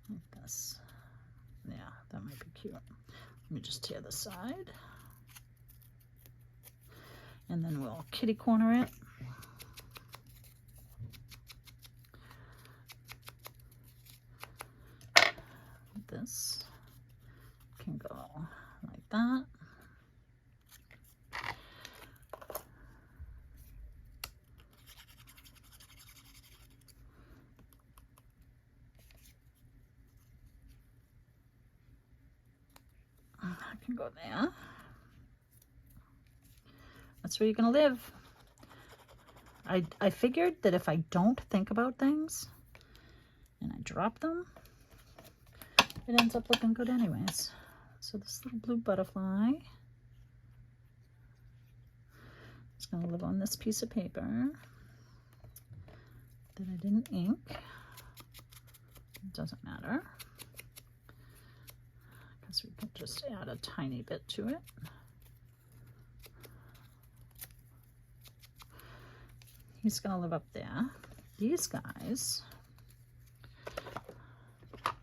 [SPEAKER 1] Like this. Yeah, that might be cute. Let me just tear the side. And then we'll kitty corner it. can go there. That's where you're gonna live. I figured that if I don't think about things and I drop them, it ends up looking good anyways. So this little blue butterfly is gonna live on this piece of paper that I didn't ink. It doesn't matter, because we can just add a tiny bit to it. He's gonna live up there. These guys are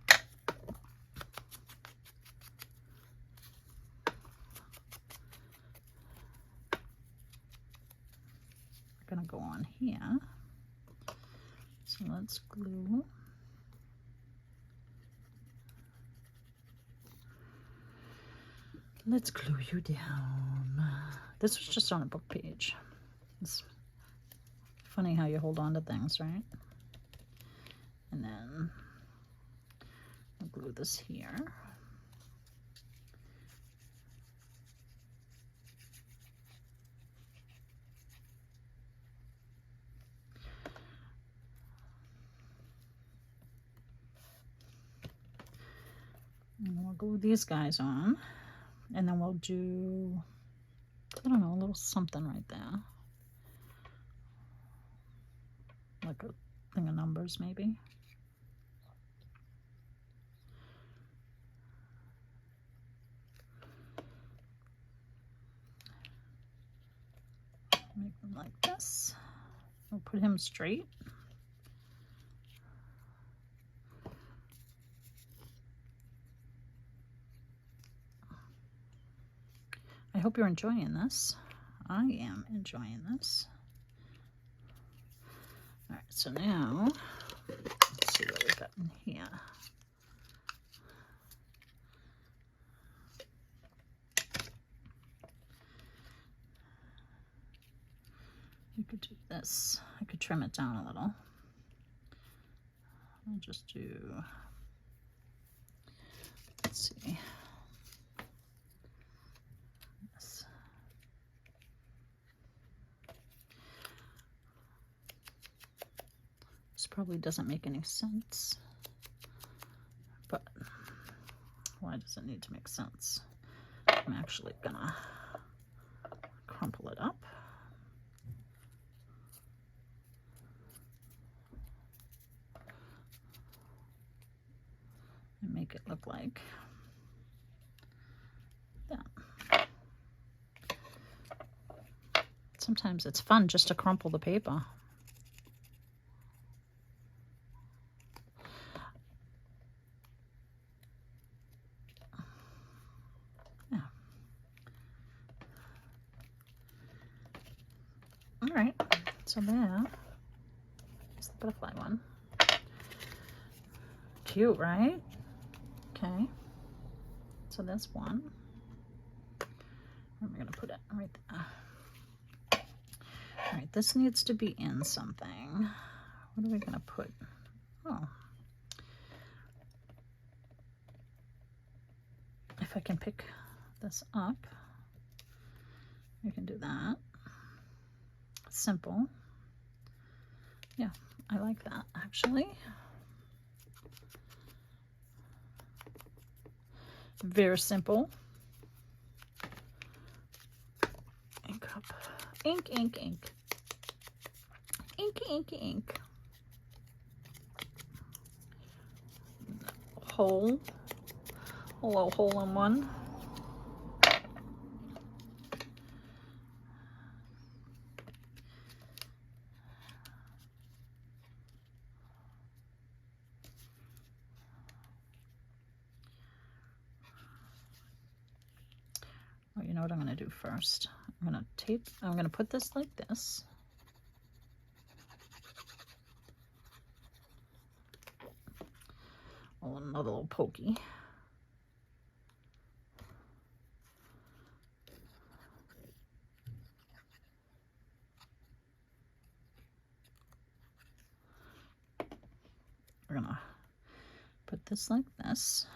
[SPEAKER 1] gonna go on here. So let's glue. Let's glue you down. This was just on a book page. It's funny how you hold on to things, right? And then I'll glue this here. And we'll glue these guys on. And then we'll do, I don't know, a little something right there. Like a thing of numbers, maybe. Make them like this. We'll put him straight. I hope you're enjoying this. I am enjoying this. All right, so now, let's see what we've got in here. You could do this. I could trim it down a little. I'll just do, let's see. This. This probably doesn't make any sense, but why does it need to make sense? I'm actually gonna crumple it up. And make it look like that. Sometimes it's fun just to crumple the paper. Yeah. All right, so there is the butterfly one. Cute, right? Okay, so that's one. And we're gonna put it right there. All right, this needs to be in something. What are we gonna put? Oh, if I can pick this up, we can do that. Simple. Yeah, I like that actually. Very simple. Ink up. Ink, ink, ink. Ink, ink, ink. Hole. A little hole in one. Oh, you know what I'm going to do first? I'm going to put this like this. Oh, another little pokey. We're going to put this like this.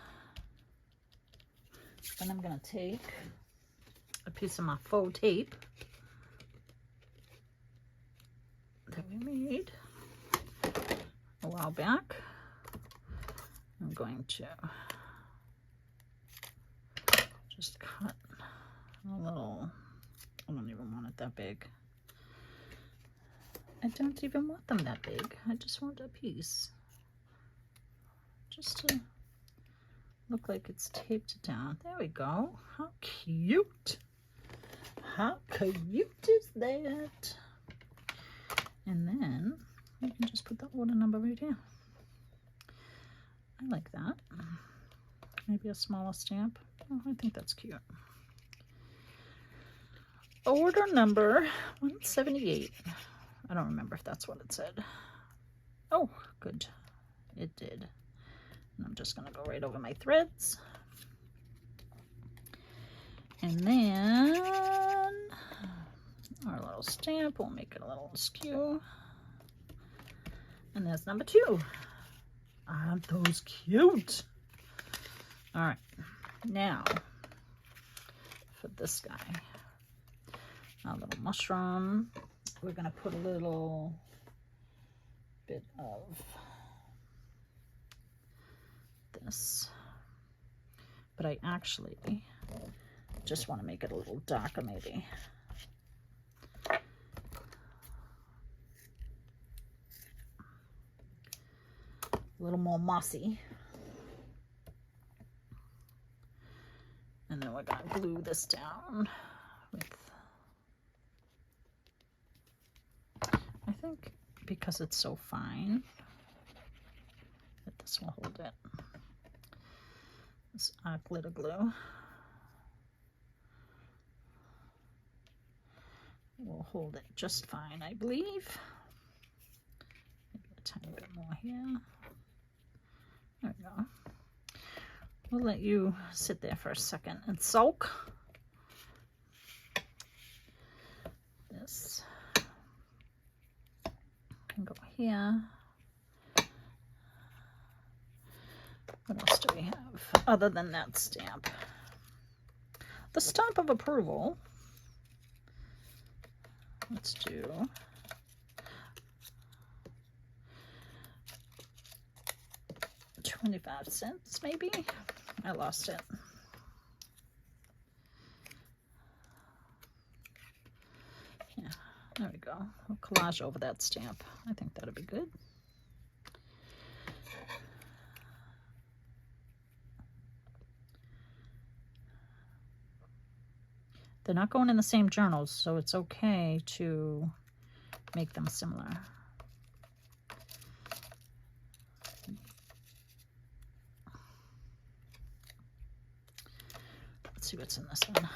[SPEAKER 1] Then I'm going to take a piece of my faux tape that we made a while back. I'm going to just cut a little, I don't even want it that big. I don't even want them that big. I just want a piece. Just to look like it's taped down. There we go. How cute. How cute is that? And then you can just put the order number right here. I like that. Maybe a smaller stamp. Oh, I think that's cute. Order number 178. I don't remember if that's what it said. Oh, good. It did. And I'm just going to go right over my threads. And then our little stamp, we'll make it a little askew. And there's number 2. Aren't those cute? All right, now for this guy, our little mushroom, we're gonna put a little bit of this, but I actually just want to make it a little darker, maybe. A little more mossy. And then we're going to glue this down with, I think because it's so fine, that this will hold it. This glitter glue will hold it just fine, I believe. Maybe a tiny bit more here. There we go. We'll let you sit there for a second and soak. This can go here. What else do we have other than that stamp? The stamp of approval. Let's do 25 cents maybe. I lost it. Yeah, there we go. We'll collage over that stamp. I think that'll be good. They're not going in the same journals, so it's okay to make them similar. Let's see what's in this one.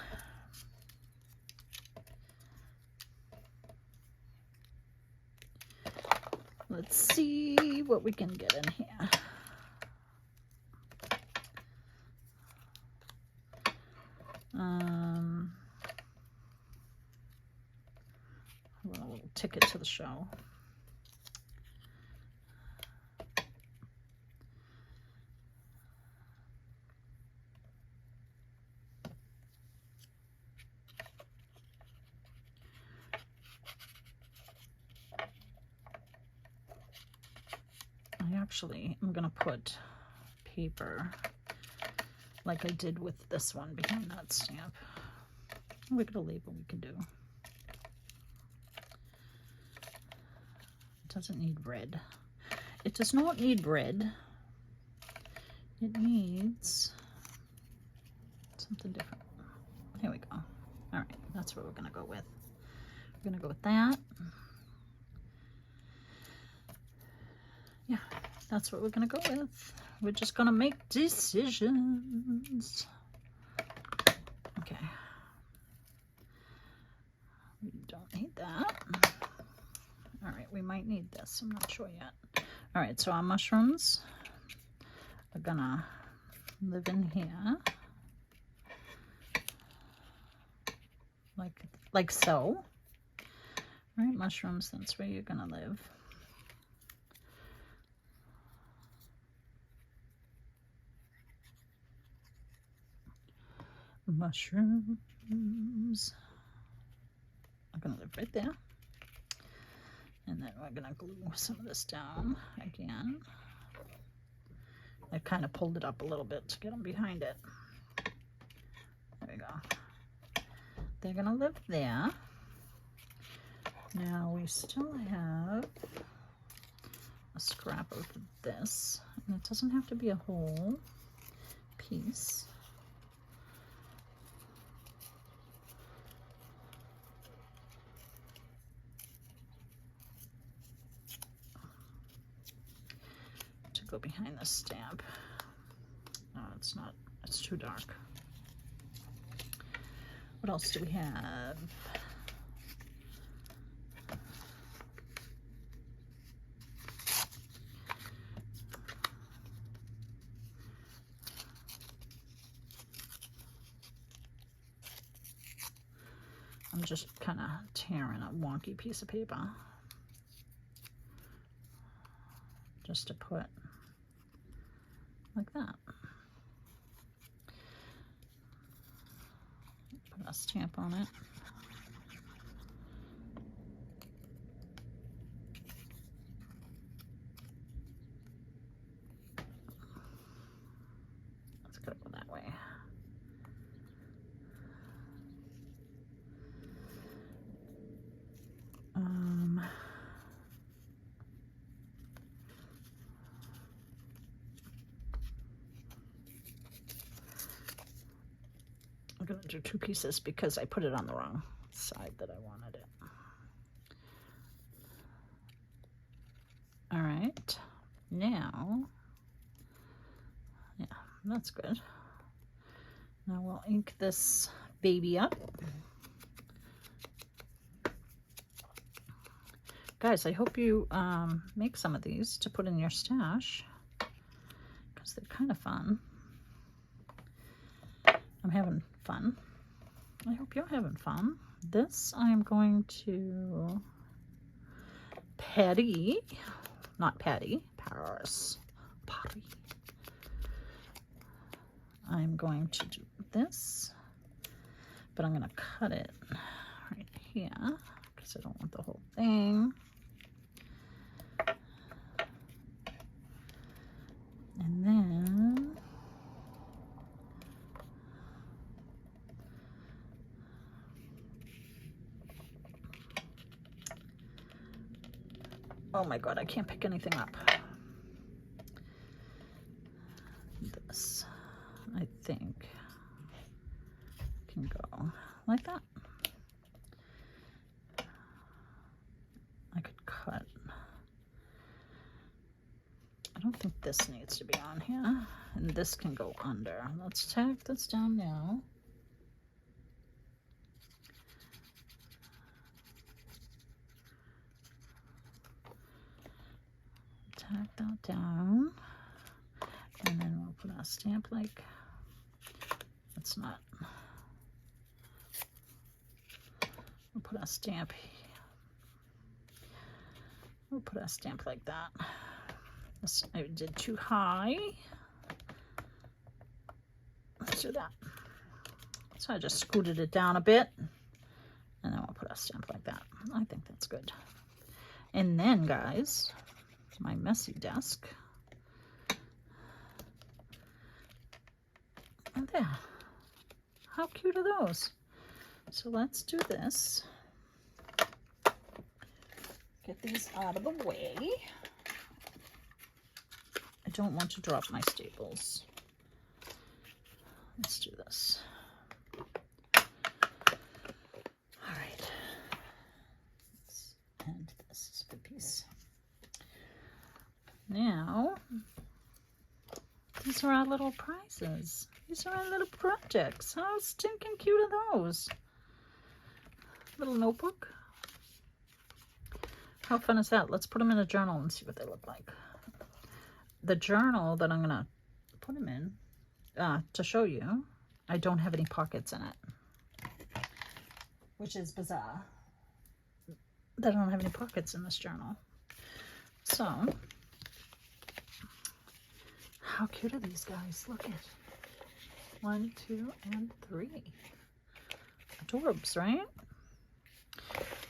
[SPEAKER 1] Let's see what we can get in here. A little ticket to the show. I'm going to put paper like I did with this one behind that stamp. We got a label we can do. It doesn't need red. It does not need red. It needs something different. Here we go. All right, that's what we're going to go with. We're going to go with that. Yeah, that's what we're going to go with. We're just going to make decisions. Okay. We don't need that. All right, we might need this. I'm not sure yet. All right, so our mushrooms are going to live in here. Like so. All right, mushrooms, that's where you're going to live. mushrooms are gonna live right there. And then we're gonna glue some of this down again. I kind of pulled it up a little bit to get them behind it. There we go. They're gonna live there. Now we still have a scrap of this, and it doesn't have to be a whole piece. To go behind the stamp. No, it's not, it's too dark. What else do we have? I'm just kind of tearing a wonky piece of paper just to put like that. Put a stamp on it. Let's go that way. I'm going to do two pieces because I put it on the wrong side that I wanted it. All right, now, yeah, that's good. Now we'll ink this baby up. Guys, I hope you make some of these to put in your stash because they're kind of fun. I'm having fun. I hope you're having fun. This I'm going to Patti, not Patti, Paris, Patti. I'm going to do this, but I'm going to cut it right here because I don't want the whole thing. And then oh my god, I can't pick anything up. This, I think, can go like that. I could cut. I don't think this needs to be on here, and this can go under. Let's tack this down now. Tack that down, and then we'll put a stamp like, it's not, we'll put a stamp, we'll put a stamp like that. This I did too high. Let's do that. So I just scooted it down a bit, and then we'll put a stamp like that. I think that's good. And then, guys, my messy desk. And there. How cute are those? So let's do this. Get these out of the way. I don't want to drop my staples. Let's do this. All right. And this is a good piece. Now, these are our little prizes. These are our little projects. How stinking cute are those? Little notebook. How fun is that? Let's put them in a journal and see what they look like. The journal that I'm gonna put them in to show you, I don't have any pockets in it, which is bizarre that I don't have any pockets in this journal. So how cute are these guys? Look at, 1, 2, and 3. Adorbs, right?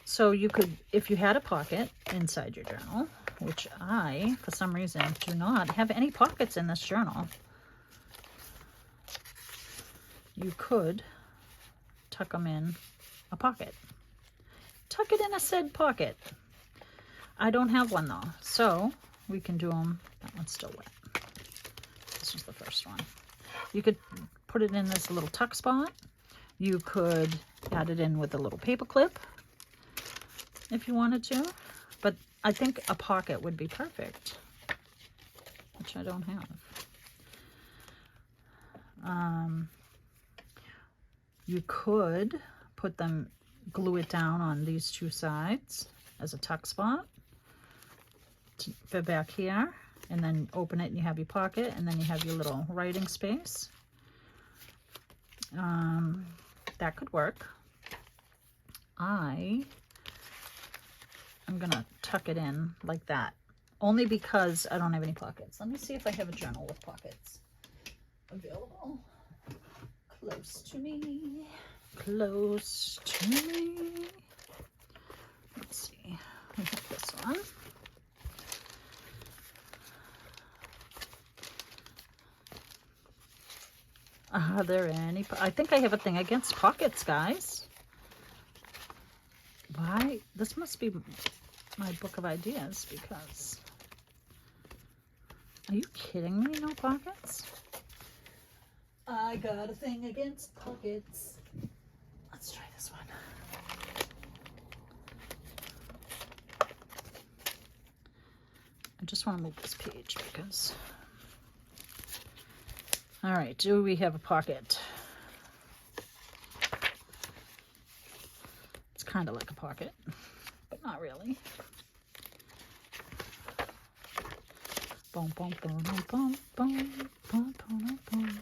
[SPEAKER 1] So you could, if you had a pocket inside your journal, which I, for some reason, do not have any pockets in this journal, you could tuck them in a pocket. Tuck it in a said pocket. I don't have one though, so we can do them. That one's still wet. This was the first one. You could put it in this little tuck spot. You could add it in with a little paper clip if you wanted to, but I think a pocket would be perfect, which I don't have. You could put them, glue it down on these two sides as a tuck spot for back here, and then open it and you have your pocket, and then you have your little writing space. That could work. I'm gonna tuck it in like that, only because I don't have any pockets. Let me see if I have a journal with pockets available. Close to me. Close to me. Let's see. I have this one. Are there any? I think I have a thing against pockets, guys. Why? This must be my book of ideas, because... Are you kidding me? No pockets? I got a thing against pockets. Let's try this one. I just want to move this page because... All right, do we have a pocket? It's kind of like a pocket, but not really. Boom, boom, boom, boom, boom, boom, boom, boom.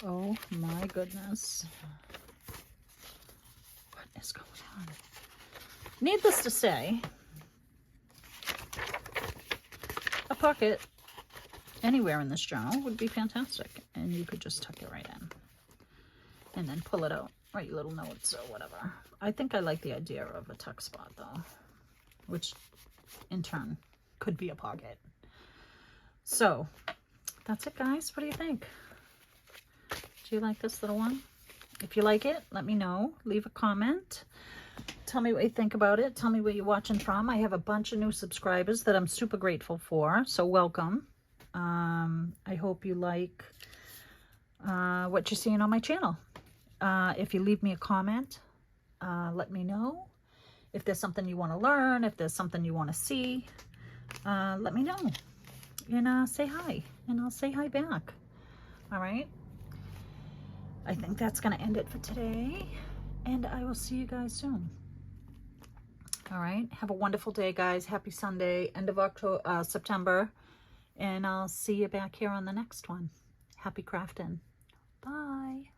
[SPEAKER 1] Oh my goodness. What is going on? Needless to say, a pocket anywhere in this journal would be fantastic, and you could just tuck it right in and then pull it out, write your little notes or whatever. I think I like the idea of a tuck spot though, which in turn could be a pocket. So that's it, guys. What do you think? Do you like this little one? If you like it, let me know. Leave a comment. Tell me what you think about it. Tell me where you're watching from. I have a bunch of new subscribers that I'm super grateful for, so welcome. I hope you like what you're seeing on my channel. If you leave me a comment, let me know. If there's something you want to learn, if there's something you want to see, let me know. And say hi, and I'll say hi back. All right? I think that's going to end it for today, and I will see you guys soon. All right? Have a wonderful day, guys. Happy Sunday, end of October, September. And I'll see you back here on the next one. Happy crafting. Bye.